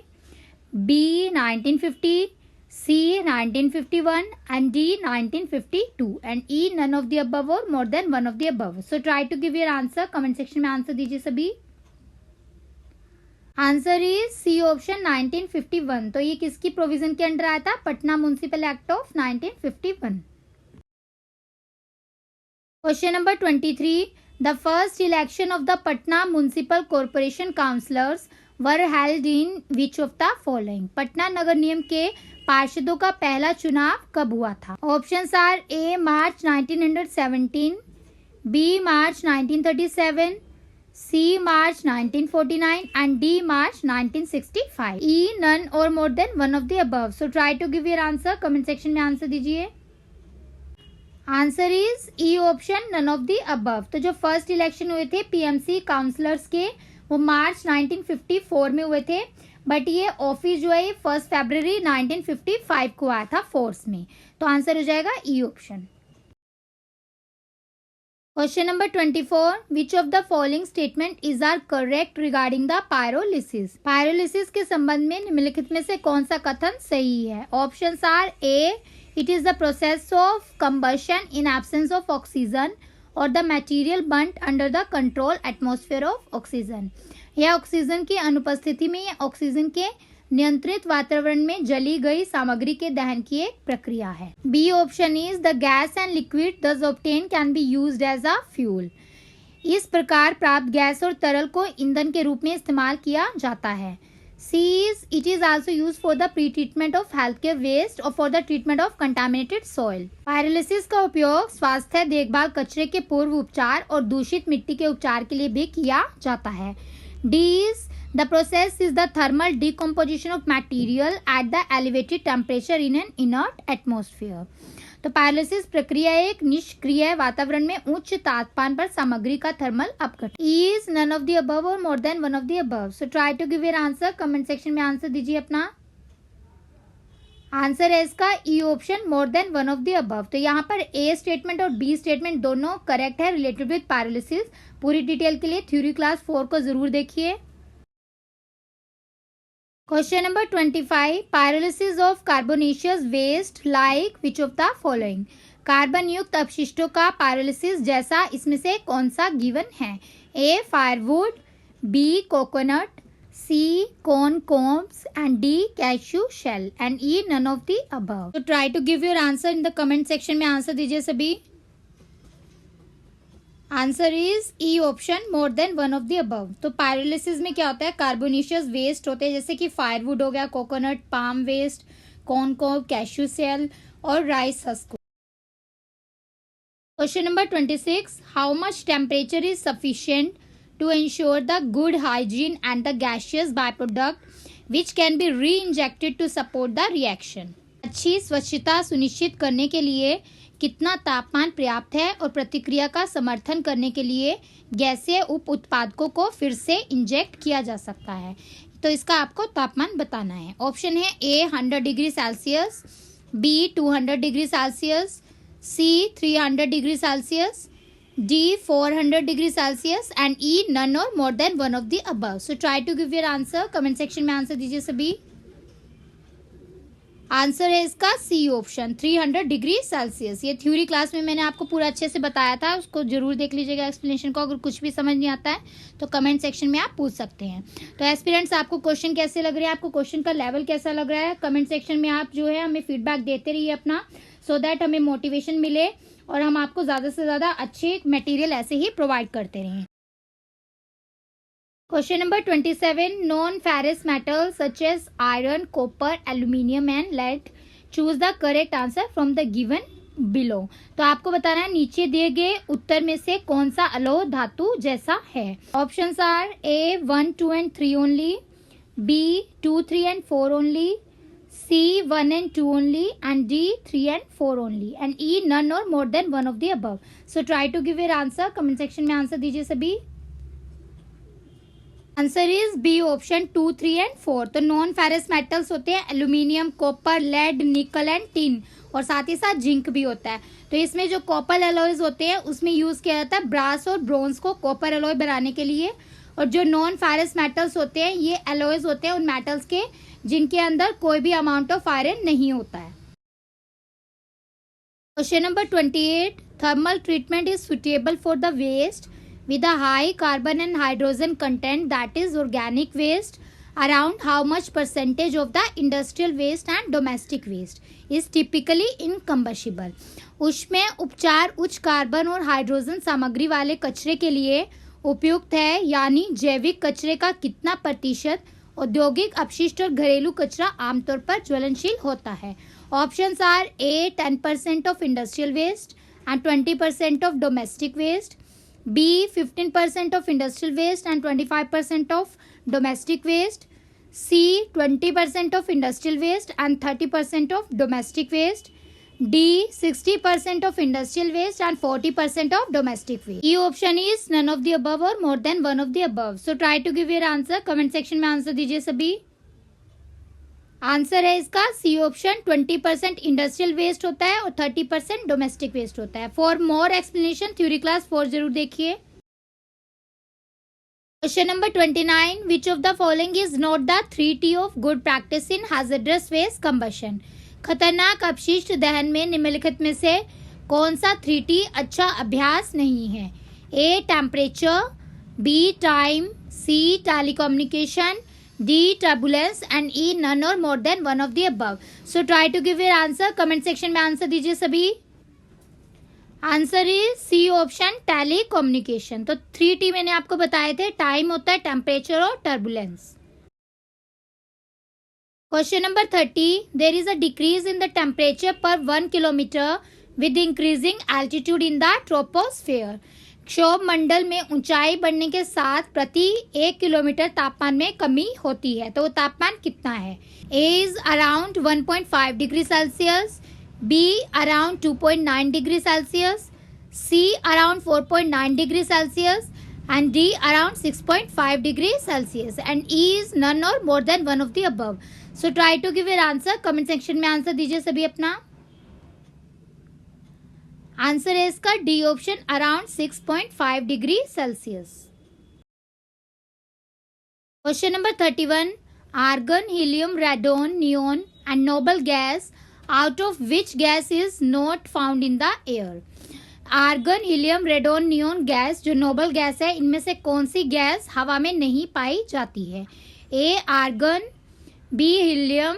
B 1950, C 1951 and D 1952 and E none of the above or more than one of the above. So try to give your answer. Comment section में आंसर दीजिए सभी. Answer is C option 1951. तो ये किसकी provision के under आया था? Patna municipal act of 1951. Question number 23. The first election of the Patna municipal corporation councillors were held in which of the following. Patna नगर निगम के पार्षदों का पहला चुनाव कब हुआ था? Options are A March 1917, B March 1937, C March 1949 and D March 1965. E none और more than one of the above. So try to give your answer. Comment section में आंसर दीजिए. Answer is E option, none of the above. तो जो first election हुए थे PMC counsellors के, वो मार्च 1954 में हुए थे, बट ये ऑफिस जो है 1 फरवरी 1955 को आया था फोर्स में. तो आंसर हो जाएगा E option. Question number 24. Which of the following statement is are correct regarding the pyrolysis. Pyrolysis के संबंध में निम्नलिखित में से कौन सा कथन सही है? Options are A it is the process of combustion in absence of oxygen और the material burned under the control atmosphere of oxygen. यह ऑक्सीजन की अनुपस्थिति में या ऑक्सीजन के नियंत्रित वातावरण में जली गई सामग्री के दहन की एक प्रक्रिया है. B option is the gas and liquid thus obtain can be used as a fuel. इस प्रकार प्राप्त गैस और तरल को ईंधन के रूप में इस्तेमाल किया जाता है. C is it is also use for the pre treatment of health care waste और for the treatment of contaminated soil. Pyrolysis का उपयोग स्वास्थ्य देखभाल, कचरे के पूर्व उपचार और दूषित मिट्टी के उपचार के लिए भी किया जाता है. D is the process is the thermal decomposition of material at the elevated temperature in an inert atmosphere. तो पायरोलिसिस प्रक्रिया एक निष्क्रिय वातावरण में उच्च तापमान पर सामग्री का थर्मल अपघटन. Is none of the above और more than one of the above. So try to give your answer. Comment section में आंसर दीजिए अपना. आंसर है इसका E option, more than one of the above. तो यहाँ पर ए स्टेटमेंट और बी स्टेटमेंट दोनों करेक्ट है रिलेटेड विद पायरोलिसिस. पूरी डिटेल के लिए थ्योरी क्लास 4 को जरूर देखिए. Question number 25. Pyrolysis of carbonaceous waste like which of the following. Carbon युक्त अपशिष्टों का पायरोलिसिस जैसा इसमें से कौन सा गिवन है? A firewood, B coconut, C corn cobs and D cashew shell and E none of the above. So try to give your answer in the comment section में आंसर दीजिए सभी. Answer is E option, more than one of the above. तो pyrolysis में क्या होता है? Carbonaceous waste होते हैं जैसे कि फायरवुड हो गया, coconut, palm waste, corn cob, cashew shell और rice husk. Question number 26. How much temperature is sufficient to ensure the good hygiene and the gaseous byproduct which can be re-injected to support the reaction. अच्छी स्वच्छता सुनिश्चित करने के लिए कितना तापमान पर्याप्त है और प्रतिक्रिया का समर्थन करने के लिए गैसीय उप उत्पादकों को फिर से इंजेक्ट किया जा सकता है. तो इसका आपको तापमान बताना है. ऑप्शन है A 100 degree Celsius, B 200 degree Celsius, C 300 degree Celsius, D 400 degree Celsius and E none or more than one of the above. So try to give your answer. Comment section में answer दीजिए सभी. Answer है इसका C option 300 degree Celsius. ये theory class में मैंने आपको पूरा अच्छे से बताया था, उसको जरूर देख लीजिएगा एक्सप्लेनेशन को। अगर कुछ भी समझ नहीं आता है तो कमेंट सेक्शन में आप पूछ सकते हैं। तो एस्पिरेंट्स, आपको क्वेश्चन कैसे लग रहे हैं, आपको क्वेश्चन का लेवल कैसा लग रहा है, कमेंट सेक्शन में आप जो है हमें फीडबैक देते रहिए अपना, सो दैट हमें मोटिवेशन मिले और हम आपको ज़्यादा से ज़्यादा अच्छे मटेरियल ऐसे ही प्रोवाइड करते रहें। Question number 27. Non-ferrous metals such as iron, copper, aluminium and lead. Choose the correct answer from the given below. तो आपको बताना है नीचे दिए गए उत्तर में से कौन सा अलोह धातु जैसा है। Options are A 1, 2 and 3 only, B 2, 3 and 4 only, C 1 and 2 only, and D 3 and 4 only, and E none or more than one of the above. So try to give your answer. Comment section में answer दीजिए सभी। Answer is B option 2, 3 and 4। तो non ferrous metals होते हैं aluminium, copper, lead, nickel and tin, और साथ ही साथ zinc भी होता है। तो इसमें जो कॉपर एलॉयज होते हैं उसमें यूज किया जाता है ब्रास और ब्रोंज को कॉपर एलॉय बनाने के लिए। और जो नॉन फेरस मेटल्स होते हैं ये एलॉयज होते हैं उन मेटल्स के जिनके अंदर कोई भी अमाउंट ऑफ आयरन नहीं होता है। Question number 28. Thermal treatment is suitable for the waste with a high carbon and hydrogen content, that is organic waste. Around how much percentage of the industrial waste and domestic waste is typically incombustible? उसमें उपचार उच्च carbon और hydrogen सामग्री वाले कचरे के लिए उपयुक्त है, यानी जैविक कचरे का कितना प्रतिशत औद्योगिक अपशिष्ट और घरेलू कचरा आमतौर पर ज्वलनशील होता है। Options are A 10% of industrial waste and 20% of domestic waste, B 15% of industrial waste and 25% of domestic waste, C 20% of industrial waste and 30% of domestic waste, D 60% of industrial waste and 40% of domestic waste. E option is none of the above or more than one of the above. So try to give your answer. Comment section में answer दीजिए सभी। Answer है इसका C option 20% industrial waste होता है और 30% domestic waste होता है। For more explanation theory class 4 जरूर देखिए। Question number 29. Which of the following is not the 3T of good practice in hazardous waste combustion? खतरनाक अपशिष्ट दहन में निम्नलिखित में से कौन सा 3T अच्छा अभ्यास नहीं है? A temperature, B time, C telecommunication, D turbulence and E none or more than one of the above. So try to give your answer. Comment section में आंसर दीजिए सभी। Answer is C option telecommunication. तो 3T मैंने आपको बताए थे, time होता है, टेम्परेचर और turbulence. Question number 30. There is a decrease in the temperature per 1 kilometre with increasing altitude in the troposphere. क्षोभ मंडल में ऊंचाई बढ़ने के साथ प्रति 1 किलोमीटर तापमान में कमी होती है, तो वो तापमान कितना है? A is around 1.5 degree Celsius, B around 2.9 degree Celsius, C around 4.9 degree Celsius and D around 6.5 degree Celsius, and E is none और more than one of the above. So try to give your answer. Comment section में answer दीजिए सभी अपना। Answer है इसका D option around 6.5 degree Celsius. Question number 31. Argon, helium, radon, neon and noble gas out of which gas is not found in the air? Argon, helium, radon, neon gas जो noble gas है, इनमें से कौन सी gas हवा में नहीं पाई जाती है? A argon, B helium,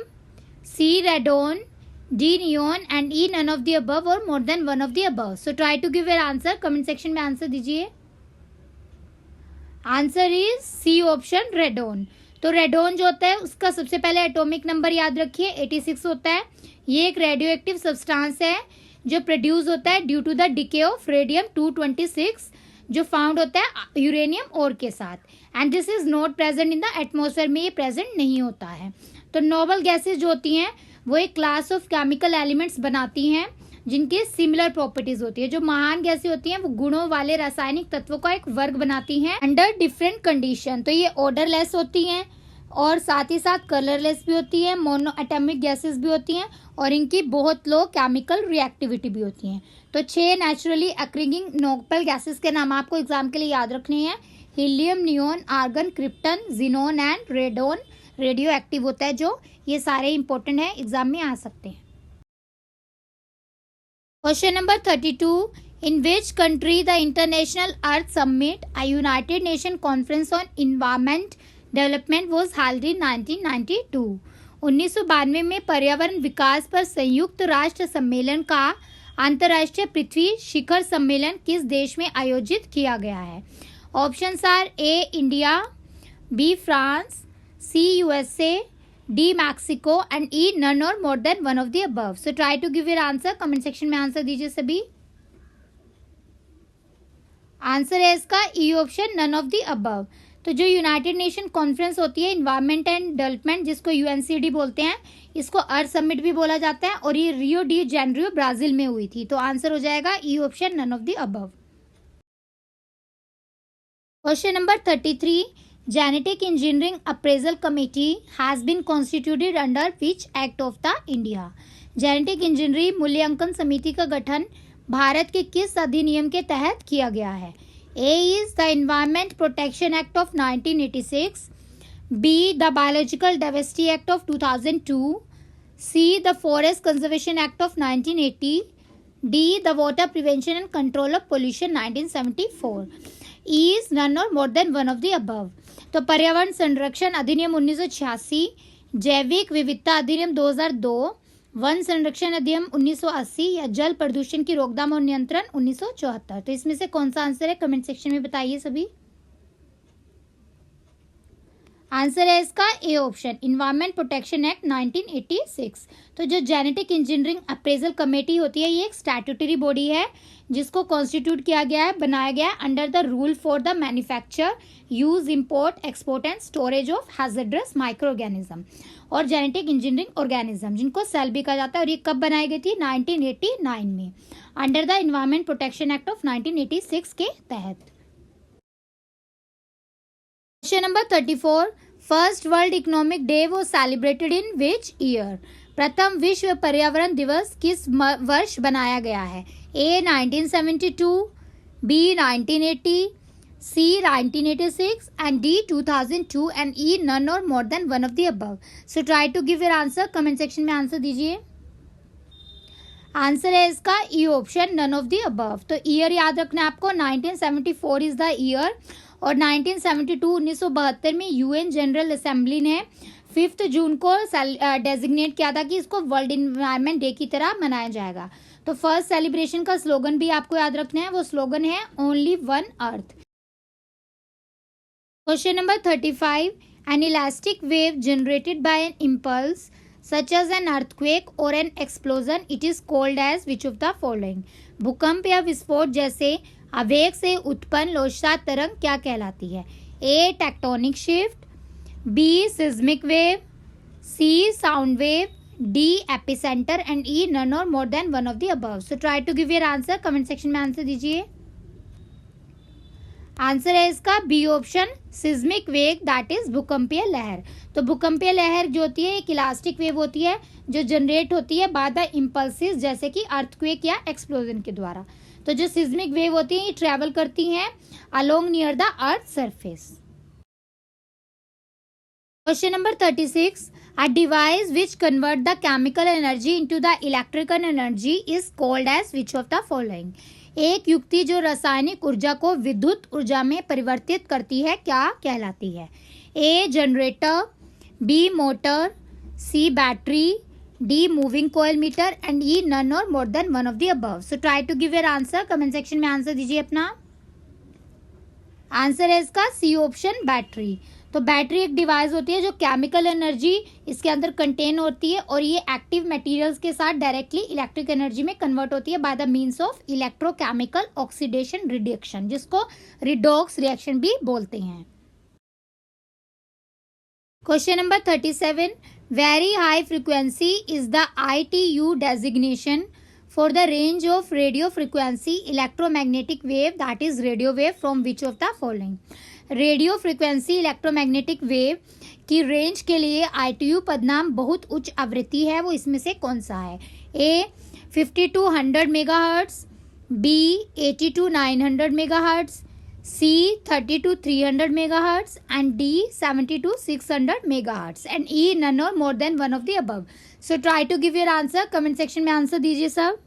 C radon, D neon and E none of the above or more than one of the above. So try to give your answer. Comment section में आंसर दीजिए। Answer is C option radon. तो radon जो होता है उसका सबसे पहले atomic number याद रखिए 86 होता है। ये एक रेडियो एक्टिव सब्सटेंस है जो प्रोड्यूस होता है due to the decay of radium 226 जो फाउंड होता है यूरेनियम ओर के साथ, and this is not present in the atmosphere में, ये प्रेजेंट नहीं होता है। तो नोबल गैसेज जो होती हैं वो एक क्लास ऑफ केमिकल एलिमेंट्स बनाती हैं जिनके सिमिलर प्रॉपर्टीज होती है। जो महान गैसें होती हैं वो गुणों वाले रासायनिक तत्वों का एक वर्ग बनाती हैं अंडर डिफरेंट कंडीशन। तो ये ऑर्डरलेस होती हैं और साथ ही साथ कलरलेस भी होती है, मोनो एटॉमिक गैसेस भी होती हैं और इनकी बहुत लो केमिकल रिएक्टिविटी भी होती है। तो 6 नेचुरली अक्रिंग नोबल गैसेस के नाम आपको एग्जाम के लिए याद रखने हैं: helium, neon, argon, krypton, xenon and radon. Radioactive होता है जो, ये सारे इंपॉर्टेंट है, एग्जाम में आ सकते हैं। Question number 32, in which country the international earth summit, a United nation conference on environment development was held in 1992। 1992 में पर्यावरण विकास पर संयुक्त राष्ट्र सम्मेलन का अंतर्राष्ट्रीय पृथ्वी शिखर सम्मेलन किस देश में आयोजित किया गया है? Options are A India, B France, C USA, D Mexico and E none और more than one of the above. So try to give your answer, comment section में आंसर दीजिए सभी। आंसर है इसका E option, none of the above. तो जो United nation conference होती है इन्वायरमेंट एंड डेवलपमेंट, जिसको यूएनसीडी बोलते हैं, इसको अर्थ समिट भी बोला जाता है, और ये रियो डी जेनेरियो ब्राजील में हुई थी। तो आंसर हो जाएगा E option, none of the above. Question number 33, genetic engineering appraisal committee has been constituted under which act of the India? Genetic engineering मूल्यांकन समिति का गठन भारत के किस अधिनियम के तहत किया गया है? A is the Environment Protection Act of 1986, B the Biological Diversity Act of 2002, C the Forest Conservation Act of 1980, D the Water Prevention and Control of Pollution 1974. E is none or more than one of the above. तो पर्यावरण संरक्षण अधिनियम 1986, जैविक विविधता अधिनियम 2002, one संरक्षण अधिनियम 1980 या जल प्रदूषण की रोकथाम और नियंत्रण 1974। तो इसमें से कौन सा आंसर है, कमेंट सेक्शन में बताइए सभी। आंसर है इसका A option, environment protection act 1986। तो जो जेनेटिक इंजीनियरिंग अप्रेजल कमेटी होती है, ये एक स्टैट्यूटरी बॉडी है जिसको कॉन्स्टिट्यूट किया गया है, बनाया गया है under the rule for the manufacture, use, import, export and storage of hazardous micro organism और जेनेटिक इंजीनियरिंग ऑर्गेनिज्म, जिनको सेल भी कहा जाता है। और ये कब बनाई गई थी? 1989 में, under the environment protection act of 1986 के तहत। Question number 34, first world economic day वो सेलिब्रेटेड इन विच ईयर? प्रथम विश्व पर्यावरण दिवस किस वर्ष बनाया गया है? ए 1972, B 1980, C 1986 and D 2002 and E none or more than one of the above. So try to give your answer, comment section में आंसर दीजिए। आंसर है इसका E option, none of the above. तो ईयर याद रखना है आपको, 1974 is the year, और 1972 1972 में यूएन जनरल असेंबली ने 5 जून को डेजिग्नेट किया था कि इसको वर्ल्ड इन्वायरमेंट डे की तरह मनाया जाएगा। तो फर्स्ट सेलिब्रेशन का स्लोगन भी आपको याद रखना है, वो स्लोगन है only one earth. Question number 35, an elastic wave generated by an impulse such as an earthquake or an explosion, it is called as which of the following? भूकंप या विस्फोट जैसे आवेग से उत्पन्न लोचदार तरंग क्या कहलाती है? A tectonic shift, B seismic wave, C sound wave, D epicentre and E none और more than one of the above. So try to give your answer, comment section में आंसर दीजिए। आंसर है इसका B option, seismic wave, that is भूकंपीय लहर। तो भूकंपीय लहर जो होती है एक इलास्टिक वेव होती है जो जनरेट होती है बाय द इम्पल्सिस, जैसे कि अर्थक्वेक या एक्सप्लोजन के द्वारा। तो जो सिस्मिक वेव होती है ये ट्रेवल करती हैं along near the earth surface. Question number 36, a device which convert the chemical energy into the electrical energy is called as which of the following? एक युक्ति जो रासायनिक ऊर्जा को विद्युत ऊर्जा में परिवर्तित करती है क्या कहलाती है? A generator, B motor, C battery, D moving coil meter and E none और more than one of the above. So try to give your answer, comment section में आंसर दीजिए अपना। आंसर है इसका सी ऑप्शन, बैटरी। तो battery एक device होती है जो केमिकल एनर्जी इसके अंदर कंटेन होती है और ये एक्टिव मटेरियल्स के साथ डायरेक्टली इलेक्ट्रिक एनर्जी में कन्वर्ट होती है by the means of electrochemical oxidation reduction, जिसको रिडॉक्स रिएक्शन भी बोलते हैं। Question number 37, very high frequency is the ITU designation for the range of radio frequency electromagnetic wave, that is radio wave, from which of the following? Radio frequency electromagnetic wave की range के लिए ITU पदनाम बहुत उच्च आवृत्ति है, वो इसमें से कौन सा है? A 50 to 100 megahertz, B 80 to 900 megahertz, C 30 to 300 megahertz and D 70 to 600 megahertz and E none or more than one of the above. So try to give your answer. Comment section में answer दीजिए सब.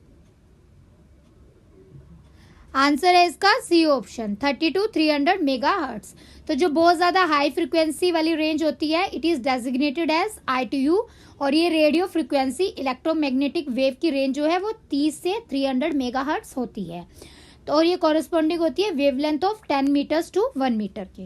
Answer है इसका C option 30 to 300 megahertz. तो जो बहुत ज़्यादा high frequency वाली रेंज होती है it is designated as ITU और ये रेडियो फ्रिक्वेंसी इलेक्ट्रोमैग्नेटिक वेव की रेंज जो है वो 30 से 300 मेगाहर्ट्ज होती है. तो और ये कॉरेस्पॉन्डिंग होती है wavelength of 10 metres to 1 metre के.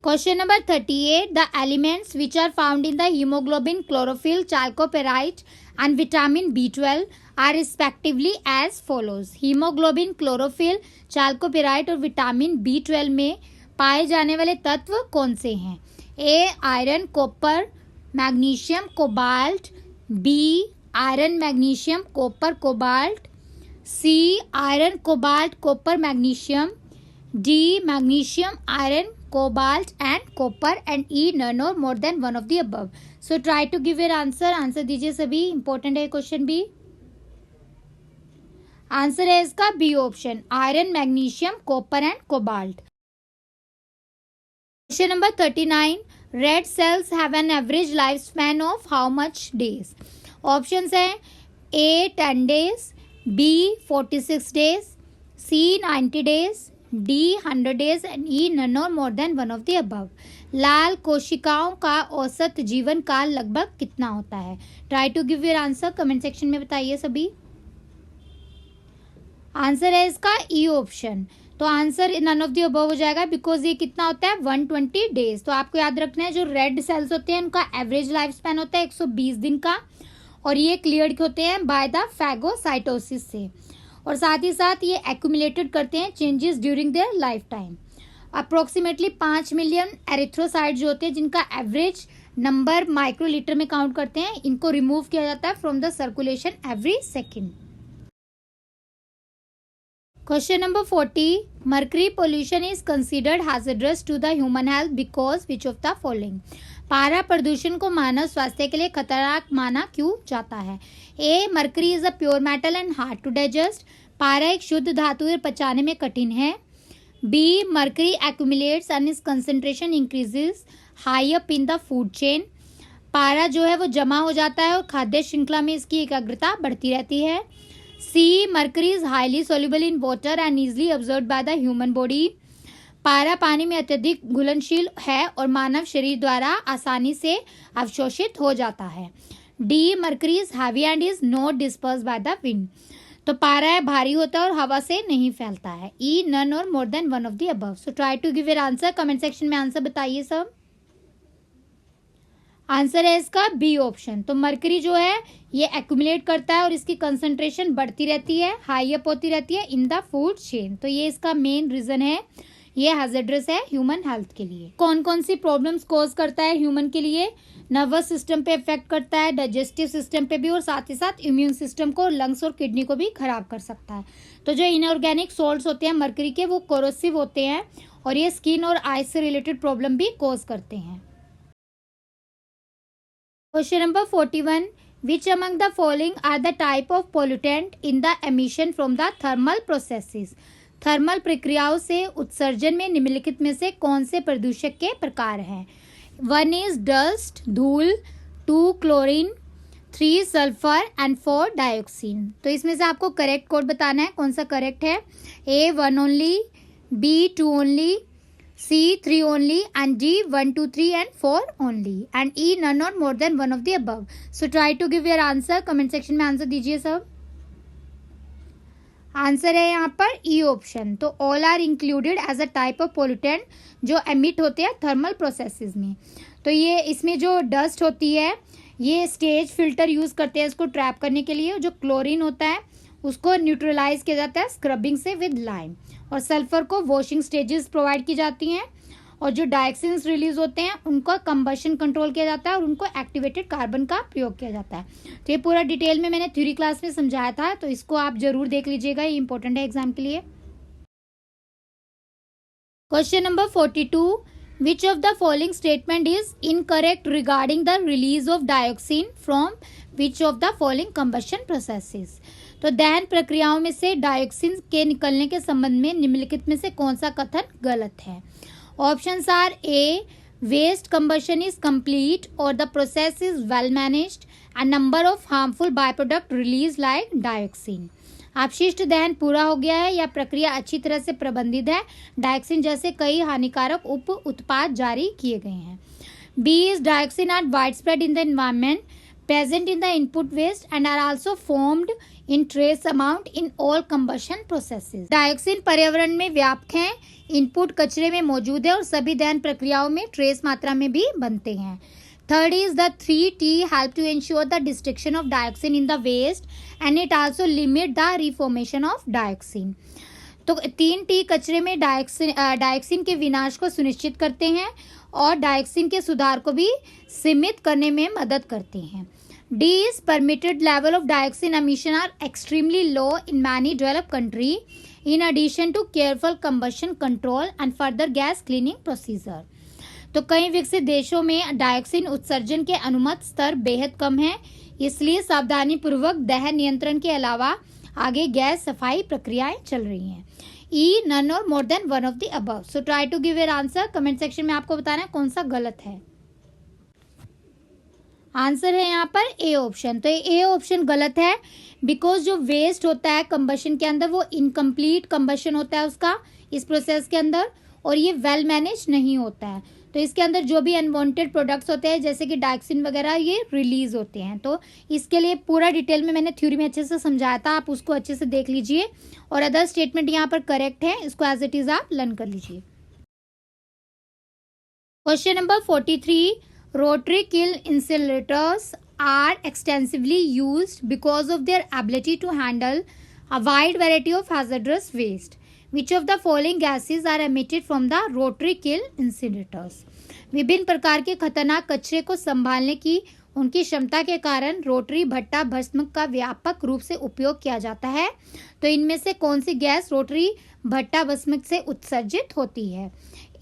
Question number 38. The elements which are found in the haemoglobin, chlorophyll, chalcopyrite and vitamin B12 are respectively as follows. Haemoglobin, chlorophyll, chalcopyrite और विटामिन B12 में पाए जाने वाले तत्व कौन से हैं? A iron, copper, magnesium, cobalt. B iron, magnesium, copper, cobalt. C iron, cobalt, copper, magnesium. D magnesium, iron, cobalt and copper and E none or more than one of the above. So try to give your answer. Answer दीजिए सभी. Important है question B. Answer है इसका B option iron, magnesium, copper and cobalt. Question number 39. Red cells have an average life span of how much days? Options हैं A 10 days, B 46 days, C 90 days, D 100 days and E none or more than one of the above. लाल कोशिकाओं का औसत जीवन काल लगभग कितना होता है? Try to give your answer. Comment section में बताइए सभी. आंसर है इसका ई ऑप्शन. तो answer none of the above हो जाएगा बिकॉज ये कितना होता है 120 डेज. तो आपको याद रखना है जो रेड सेल्स होते हैं उनका एवरेज लाइफ स्पैन होता है 120 दिन का और ये क्लियर्ड होते हैं बाय द फैगोसाइटोसिस से और साथ ही साथ ये एक्यूमुलेटेड करते हैं changes during their life time. Approximately 5 million erythrocyte जो होते हैं जिनका एवरेज नंबर माइक्रोलीटर में काउंट करते हैं इनको रिमूव किया जाता है from the circulation every second. Question number 40. Mercury pollution is considered hazardous to the human health because which of the following? पारा प्रदूषण को मानव स्वास्थ्य के लिए खतरनाक माना क्यों जाता है? A mercury is a pure metal and hard to digest. पारा एक शुद्ध धातु है पचाने में कठिन है. B mercury accumulates and is concentration increases high up in the food chain. पारा जो है वो जमा हो जाता है और खाद्य श्रृंखला में इसकी एकाग्रता बढ़ती रहती है. C mercury is highly soluble in water and easily absorbed by the human body. पारा पानी में अत्यधिक घुलनशील है और मानव शरीर द्वारा आसानी से अवशोषित हो जाता है. D mercury is heavy and is not disperse by the wind. तो पारा है भारी होता है और हवा से नहीं फैलता है. ई नन और more than one of the above. So try to give your answer. Comment section में आंसर बताइए सब. आंसर है इसका बी ऑप्शन. तो मर्करी जो है ये एक्यूमुलेट करता है और इसकी कंसंट्रेशन बढ़ती रहती है हाई अप होती रहती है इन द फूड चेन. तो ये इसका मेन रीजन है. ये हैजर्डस है ह्यूमन हेल्थ के लिए. कौन कौन सी प्रॉब्लम्स कॉज करता है ह्यूमन के लिए? नर्वस सिस्टम पे इफेक्ट करता है, डाइजेस्टिव सिस्टम पे भी और साथ ही साथ इम्यून सिस्टम को, लंग्स और किडनी को भी खराब कर सकता है. तो जो इनऑर्गेनिक सॉल्ट्स होते हैं मर्करी के वो कोरोसिव होते हैं और ये स्किन और आइज से रिलेटेड प्रॉब्लम भी कॉज करते हैं. Question number 41. Which among the following are the type of pollutant in the emission from the thermal processes? Thermal प्रक्रियाओं से उत्सर्जन में निम्नलिखित में से कौन से प्रदूषक के प्रकार हैं? 1 is डस्ट, धूल. 2 क्लोरीन, 3 सल्फर एंड 4 डाइऑक्सीन. तो इसमें से आपको करेक्ट कोड बताना है कौन सा करेक्ट है. A 1 only, B 2 only, C 3 only and D 1 2 3 and 4 only and E none or more than one of the above. So try to give your answer. Comment section में answer दीजिए सब. Answer है यहाँ पर E option. तो all are included as a type of pollutant जो emit होते हैं थर्मल प्रोसेसेस में. तो ये इसमें जो डस्ट होती है ये स्टेज फिल्टर यूज करते हैं इसको ट्रैप करने के लिए. जो क्लोरीन होता है उसको न्यूट्रलाइज किया जाता है स्क्रबिंग से विद लाइम और सल्फर को वॉशिंग स्टेजेस प्रोवाइड की जाती हैं और जो डाइऑक्सिन्स रिलीज होते हैं उनका कंबशन कंट्रोल किया जाता है और उनको एक्टिवेटेड कार्बन का प्रयोग किया जाता है. तो ये पूरा डिटेल में मैंने थ्योरी क्लास में समझाया था तो इसको आप जरूर देख लीजिएगा. ये इंपॉर्टेंट है एग्जाम के लिए. Question number 42. Which of the following statement is incorrect regarding the release of dioxin from which of the following combustion processes? तो दहन प्रक्रियाओं में से डायोक्सिन के निकलने के संबंध में निम्नलिखित में से कौन सा कथन गलत है? Options are A, waste combustion is complete or the process is well managed and number of harmful byproduct released like dioxin. अपशिष्ट दहन पूरा हो गया है या प्रक्रिया अच्छी तरह से प्रबंधित है, डायोक्सिन जैसे कई हानिकारक उप उत्पाद जारी किए गए हैं. B is dioxin are widespread in the environment, present in the input waste and are also formed in trace amount in all combustion processes. Dioxin पर्यावरण में व्यापक हैं, इनपुट कचरे में मौजूद है और सभी दहन प्रक्रियाओं में ट्रेस मात्रा में भी बनते हैं. Third is the 3T help to ensure the destruction of dioxin in the waste and it also limit the reformation of dioxin. तो 3T कचरे में डायोक्सिन के विनाश को सुनिश्चित करते हैं और डायोक्सिन के सुधार को भी सीमित करने में मदद करते हैं. D is permitted level of dioxin emission are extremely low in many developed country in addition to careful combustion control and further gas cleaning procedure. तो कई विकसित देशों में डायोक्सिन उत्सर्जन के अनुमत स्तर बेहद कम है, इसलिए सावधानी पूर्वक दहन नियंत्रण के अलावा आगे गैस सफाई प्रक्रियाएं चल रही हैं. ई, नन और more than one of the above. So try to give your answer. Comment section में आपको बताना है कौन सा गलत है. आंसर है यहाँ पर ए ऑप्शन. तो ए ऑप्शन गलत है बिकॉज जो वेस्ट होता है कंबशन के अंदर वो इनकम्प्लीट कंबशन होता है उसका इस प्रोसेस के अंदर और ये वेल मैनेज नहीं होता है. तो इसके अंदर जो भी अनवांटेड प्रोडक्ट्स होते हैं जैसे कि डायोक्सिन वगैरह ये रिलीज होते हैं. तो इसके लिए पूरा डिटेल में मैंने थ्योरी में अच्छे से समझाया था, आप उसको अच्छे से देख लीजिए और अदर स्टेटमेंट यहाँ पर करेक्ट है, इसको एज इट इज आप लर्न कर लीजिए. Question number 43. Rotary kiln incinerators are extensively used because of their ability to handle a wide variety of hazardous waste. Which of the following gases are emitted from the rotary kiln incinerators? विभिन्न प्रकार के खतरनाक कचरे को संभालने की उनकी क्षमता के कारण रोटरी भट्टा भस्म का व्यापक रूप से उपयोग किया जाता है. तो इनमें से कौन सी गैस रोटरी भट्टा भस्म से उत्सर्जित होती है?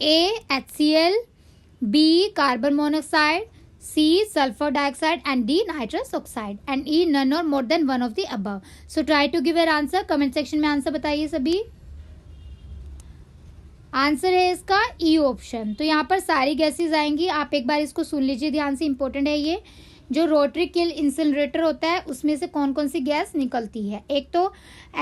ए, HCl, B, carbon monoxide, C, sulfur dioxide and D, nitrous oxide and E, none or more than one of the above. So try to give your answer. comment section में answer बताइए सभी. Answer है इसका E option. तो यहाँ पर सारी gases आएंगी, आप एक बार इसको सुन लीजिए ध्यान से, इंपॉर्टेंट है ये. जो रोटरी किल इंसिनरेटर होता है उसमें से कौन कौन सी गैस निकलती है? एक तो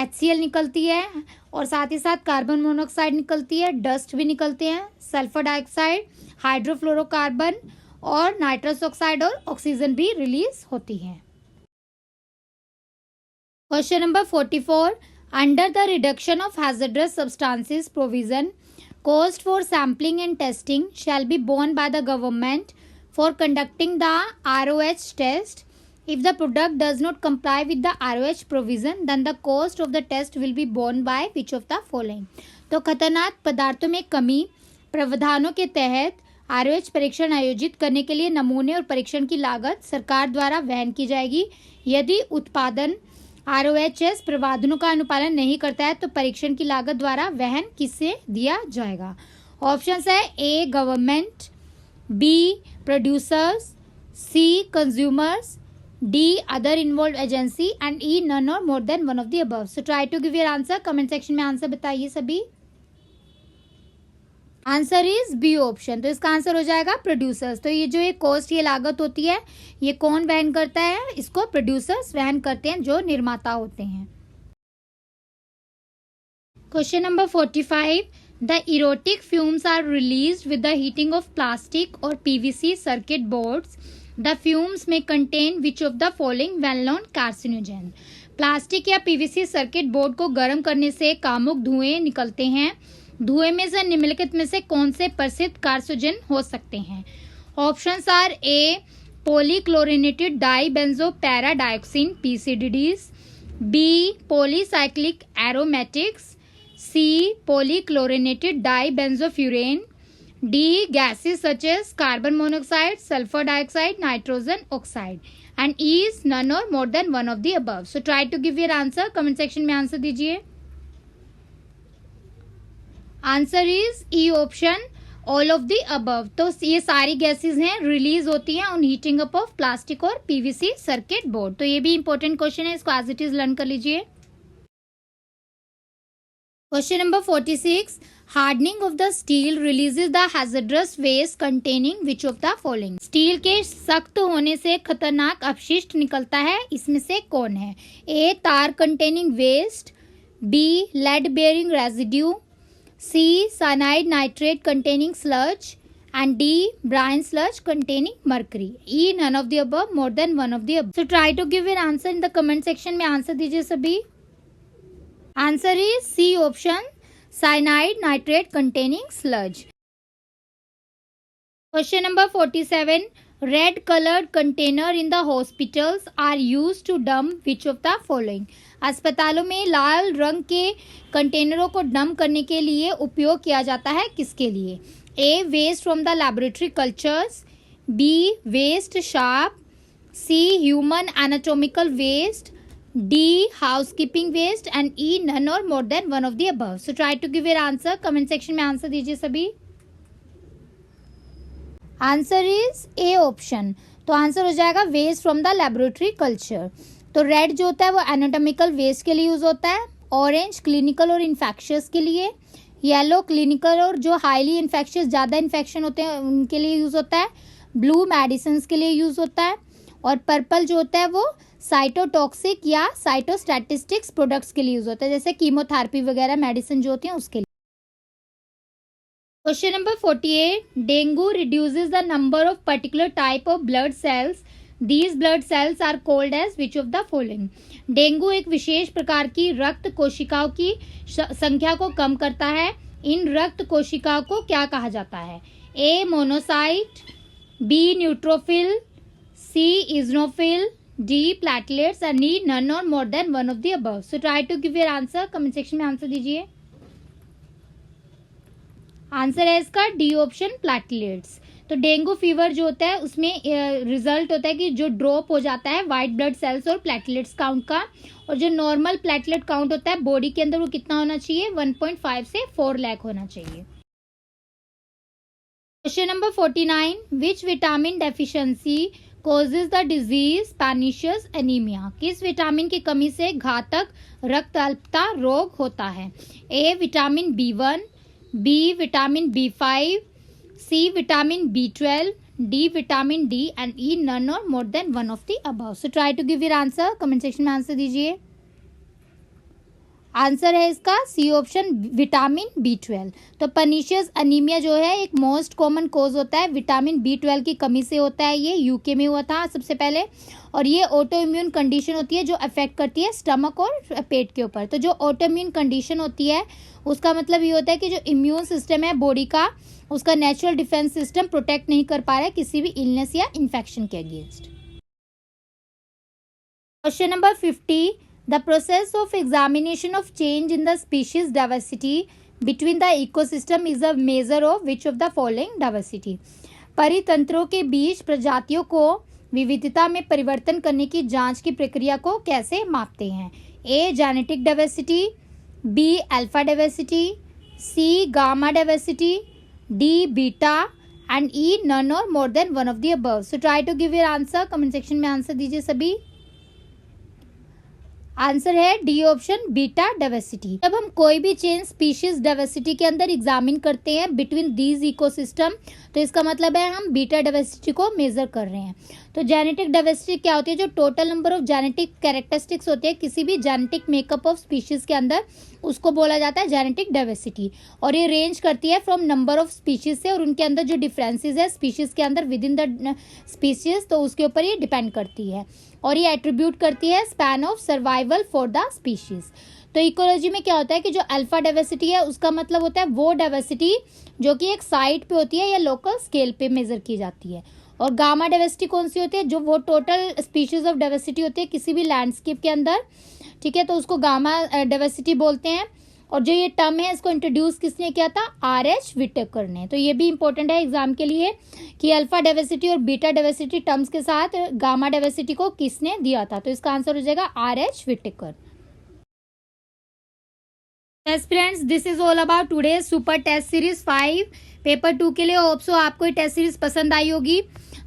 HCl निकलती है और साथ ही साथ कार्बन मोनोऑक्साइड निकलती है, डस्ट भी निकलते हैं, सल्फर डाइऑक्साइड, हाइड्रोफ्लोरोकार्बन और नाइट्रस ऑक्साइड और ऑक्सीजन भी रिलीज होती है. Question number 44. Under the reduction of hazardous substances provision, cost for sampling and testing shall be borne by the government for conducting the ROH test. If the product does not comply with the ROH provision, then the cost of the test will be borne by which of the following? तो खतरनाक पदार्थों में कमी प्रावधानों के तहत ROH परीक्षण आयोजित करने के लिए नमूने और परीक्षण की लागत सरकार द्वारा वहन की जाएगी. यदि उत्पादन ROHS प्रावधानों का अनुपालन नहीं करता है तो परीक्षण की लागत द्वारा वहन किससे दिया जाएगा? ऑप्शंस है A, government, B, producers, C, consumers, D, other involve agency and E, none और more than one of the above. So try to give your answer. Comment section में आंसर बताइए सभी. Answer is B option. तो इसका answer हो जाएगा producers. तो ये जो एक कॉस्ट ये लागत होती है ये कौन वहन करता है? इसको प्रोड्यूसर्स वहन करते हैं जो निर्माता होते हैं. Question number 45. The erotic fumes are released with the heating of plastic और PVC circuit boards. The fumes may contain which of the following well known carcinogen. Plastic या PVC सर्किट बोर्ड को गर्म करने से कामुक धुएं निकलते हैं. धुएं में से निम्नलिखित में से कौन से प्रसिद्ध कार्सिनोजन हो सकते हैं? Options are A, polychlorinated dibenzo paradioxin PCDDs, B, polycyclic aromatics, C, polychlorinated dibenzofuran, D, gases such as carbon monoxide, sulphur dioxide, nitrogen oxide and E is none और more than one of the above. So try to give your answer. Comment section में answer दीजिए. Answer is E option. All of the above. तो ये सारी gases हैं release होती हैं on heating up of plastic और पीवीसी सर्किट बोर्ड। तो ये भी इंपॉर्टेंट क्वेश्चन है, इसको एज इट इज लर्न कर लीजिए। Question number 46, hardening of the steel releases the hazardous waste containing which of the following. Steel के सख्त होने से खतरनाक अपशिष्ट निकलता है, इसमें से कौन है? A tar containing waste, B lead bearing residue, C cyanide nitrate containing sludge, and D brine sludge containing mercury. E none of the above, more than one of the above. So try to give your answer in the comment section में answer दीजिए सभी। Answer is C option, cyanide nitrate containing sludge. Question number 47, red colored container in the hospitals are used to dump which of the following। अस्पतालों में लाल रंग के कंटेनरों को dump करने के लिए उपयोग किया जाता है, किसके लिए? A waste from the laboratory cultures, B waste sharp, C human anatomical waste, D housekeeping waste, and E none और more than one of the above. So try to give your answer, comment section में answer दीजिए सभी। Answer is A option. तो answer हो जाएगा waste from the laboratory culture. तो red जो होता है वो एनाटॉमिकल वेस्ट के लिए यूज होता है, ऑरेंज क्लिनिकल और इन्फेक्शियस के लिए, येलो क्लिनिकल और जो हाईली इन्फेक्शियस ज़्यादा इन्फेक्शन होते हैं उनके लिए यूज होता है, ब्लू मेडिसिन के लिए यूज होता है, और पर्पल जो होता है वो साइटोटॉक्सिक या साइटोस्टैटिस्टिक्स प्रोडक्ट्स के लिए यूज होता है, जैसे कीमोथेरेपी वगैरह मेडिसिन जो होती हैं उसके लिए। Question number 48, dengue reduces the number of particular type of blood cells, these blood cells are called as which of the following. Dengue एक विशेष प्रकार की रक्त कोशिकाओं की संख्या को कम करता है, इन रक्त कोशिकाओं को क्या कहा जाता है? A monocyte, B neutrophil, C eosinophil, D platelets, and E none और more than one of the above. So try to give your answer, comment section में आंसर दीजिए। आंसर है इसका डी ऑप्शन, प्लेटलेट्स। तो डेंगू फीवर जो होता है उसमें रिजल्ट होता है कि जो ड्रॉप हो जाता है वाइट ब्लड सेल्स और प्लेटलेट्स काउंट का, और जो नॉर्मल प्लेटलेट काउंट होता है बॉडी के अंदर वो कितना होना चाहिए? 1.5 से 4 लाख होना चाहिए। Question number 49, which vitamin deficiency causes the disease pernicious anaemia. किस विटामिन की कमी से घातक रक्त अल्पता रोग होता है? A vitamin B1, B vitamin B5, C vitamin B12, D vitamin D, and E none और more than one of the above. So try to give your answer, comment section में आंसर दीजिए। आंसर है इसका C option, vitamin B12। तो pernicious anaemia जो है एक most common cause होता है, विटामिन B12 की कमी से होता है। ये यूके में हुआ था सबसे पहले, और ये ऑटो इम्यून कंडीशन होती है जो अफेक्ट करती है स्टमक और पेट के ऊपर। तो जो ऑटो इम्यून कंडीशन होती है उसका मतलब ये होता है कि जो इम्यून सिस्टम है बॉडी का, उसका नेचुरल डिफेंस सिस्टम प्रोटेक्ट नहीं कर पा रहा है किसी भी इलनेस या इन्फेक्शन के against. Question number 50, the process of examination of change in the species diversity between the ecosystem is a measure of which of the following diversity। परितंत्रों के बीच प्रजातियों को विविधता में परिवर्तन करने की जांच की प्रक्रिया को कैसे मापते हैं? A genetic diversity, B alpha diversity, C gamma diversity, D beta, and E none और more than one of the above. So try to give your answer, comment section में आंसर दीजिए सभी। आंसर है डी ऑप्शन, बीटा डाइवर्सिटी। जब हम कोई भी change species diversity के अंदर एग्जामिन करते हैं बिटवीन दीज इकोसिस्टम, तो इसका मतलब है हम बीटा डाइवर्सिटी को मेजर कर रहे हैं। तो जेनेटिक डाइवर्सिटी क्या होती है? जो total number of genetic characteristics होती है किसी भी जेनेटिक मेकअप ऑफ स्पीशीज के अंदर, उसको बोला जाता है जेनेटिक डाइवर्सिटी। और ये रेंज करती है फ्रॉम नंबर ऑफ स्पीशीज से, और उनके अंदर जो डिफरेंसेस है स्पीशीज के अंदर विद इन द स्पीशीज, तो उसके ऊपर ये डिपेंड करती है। और ये एट्रीब्यूट करती है span of survival for the species. तो इकोलॉजी में क्या होता है कि जो अल्फा डाइवर्सिटी है उसका मतलब होता है वो डाइवर्सिटी जो कि एक साइट पे होती है या लोकल स्केल पे मेजर की जाती है। और गामा डाइवर्सिटी कौन सी होती है? जो वो टोटल स्पीशीज ऑफ डाइवर्सिटी होती है किसी भी लैंडस्केप के अंदर, ठीक है, तो उसको गामा डाइवर्सिटी बोलते हैं। और जो ये टर्म है इसको इंट्रोड्यूस किसने किया था? R.H. विटेकर ने। तो ये भी इंपॉर्टेंट है एग्जाम के लिए कि अल्फा डाइवर्सिटी और बीटा डाइवर्सिटी टर्म्स के साथ गामा डाइवर्सिटी को किसने दिया था? तो इसका आंसर हो जाएगा R.H. Whittaker. Yes friends, this is all about today super test series 5 paper 2 के लिए। होप सो आपको ये टेस्ट सीरीज पसंद आई होगी।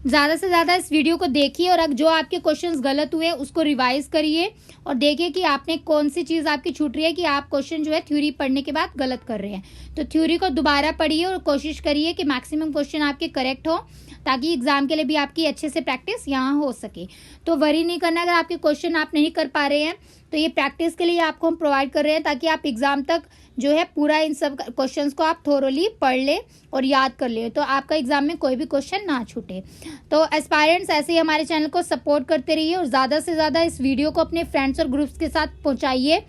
ज़्यादा से ज़्यादा इस वीडियो को देखिए और जो आपके क्वेश्चंस गलत हुए उसको रिवाइज करिए और देखिए कि आपने कौन सी चीज़ आपकी छूट रही है कि आप क्वेश्चन जो है थ्योरी पढ़ने के बाद गलत कर रहे हैं। तो थ्योरी को दोबारा पढ़िए और कोशिश करिए कि मैक्सिमम क्वेश्चन आपके करेक्ट हो, ताकि एग्जाम के लिए भी आपकी अच्छे से प्रैक्टिस यहाँ हो सके। तो वरी नहीं करना अगर आपके क्वेश्चन आप नहीं कर पा रहे हैं, तो ये प्रैक्टिस के लिए आपको हम प्रोवाइड कर रहे हैं, ताकि आप एग्जाम तक जो है पूरा इन सब क्वेश्चंस को आप थोरोली पढ़ ले और याद कर ले, तो आपका एग्जाम में कोई भी क्वेश्चन ना छूटे। तो एस्पायरेंट्स ऐसे ही हमारे चैनल को सपोर्ट करते रहिए और ज़्यादा से ज़्यादा इस वीडियो को अपने फ्रेंड्स और ग्रुप्स के साथ पहुंचाइए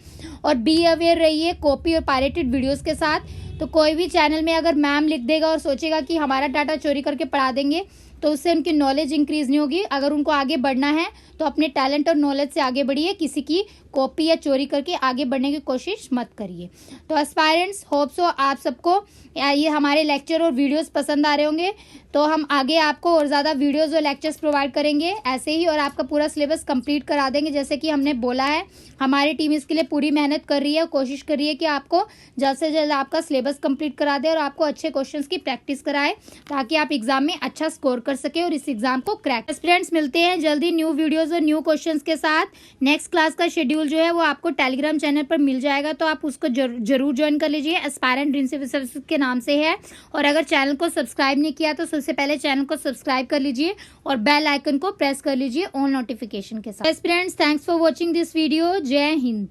और बी अवेयर रहिए कॉपी और पायरेटेड वीडियोस के साथ। तो कोई भी चैनल में अगर मैम लिख देगा और सोचेगा कि हमारा डाटा चोरी करके पढ़ा देंगे, तो उससे उनकी नॉलेज इंक्रीज नहीं होगी। अगर उनको आगे बढ़ना है तो अपने टैलेंट और नॉलेज से आगे बढ़िए, किसी की कॉपी या चोरी करके आगे बढ़ने की कोशिश मत करिए। तो एस्पायरेंट्स, होप सो आप सबको ये हमारे लेक्चर और वीडियोस पसंद आ रहे होंगे। तो हम आगे आपको और ज़्यादा वीडियोस और लेक्चर्स प्रोवाइड करेंगे ऐसे ही, और आपका पूरा सिलेबस कंप्लीट करा देंगे जैसे कि हमने बोला है। हमारी टीम इसके लिए पूरी मेहनत कर रही है और कोशिश कर रही है कि आपको जल्द से जल्द आपका सिलेबस कंप्लीट करा दे और आपको अच्छे क्वेश्चंस की प्रैक्टिस कराए, ताकि आप एग्जाम में अच्छा स्कोर कर सके और इस एग्जाम को क्रैक। फ्रेंड्स, मिलते हैं जल्दी न्यू वीडियोज़ और न्यू क्वेश्चंस के साथ। नेक्स्ट क्लास का शेड्यूल जो है वो आपको टेलीग्राम चैनल पर मिल जाएगा, तो आप उसको जरूर ज्वाइन कर लीजिए। एस्पायरेंट ड्रीम सिविल सर्विसेज के नाम से है। और अगर चैनल को सब्सक्राइब नहीं किया तो सबसे पहले चैनल को सब्सक्राइब कर लीजिए और बेल आइकन को प्रेस कर लीजिए ऑल नोटिफिकेशन के साथ। Friends, thanks for watching this video. जय हिंद।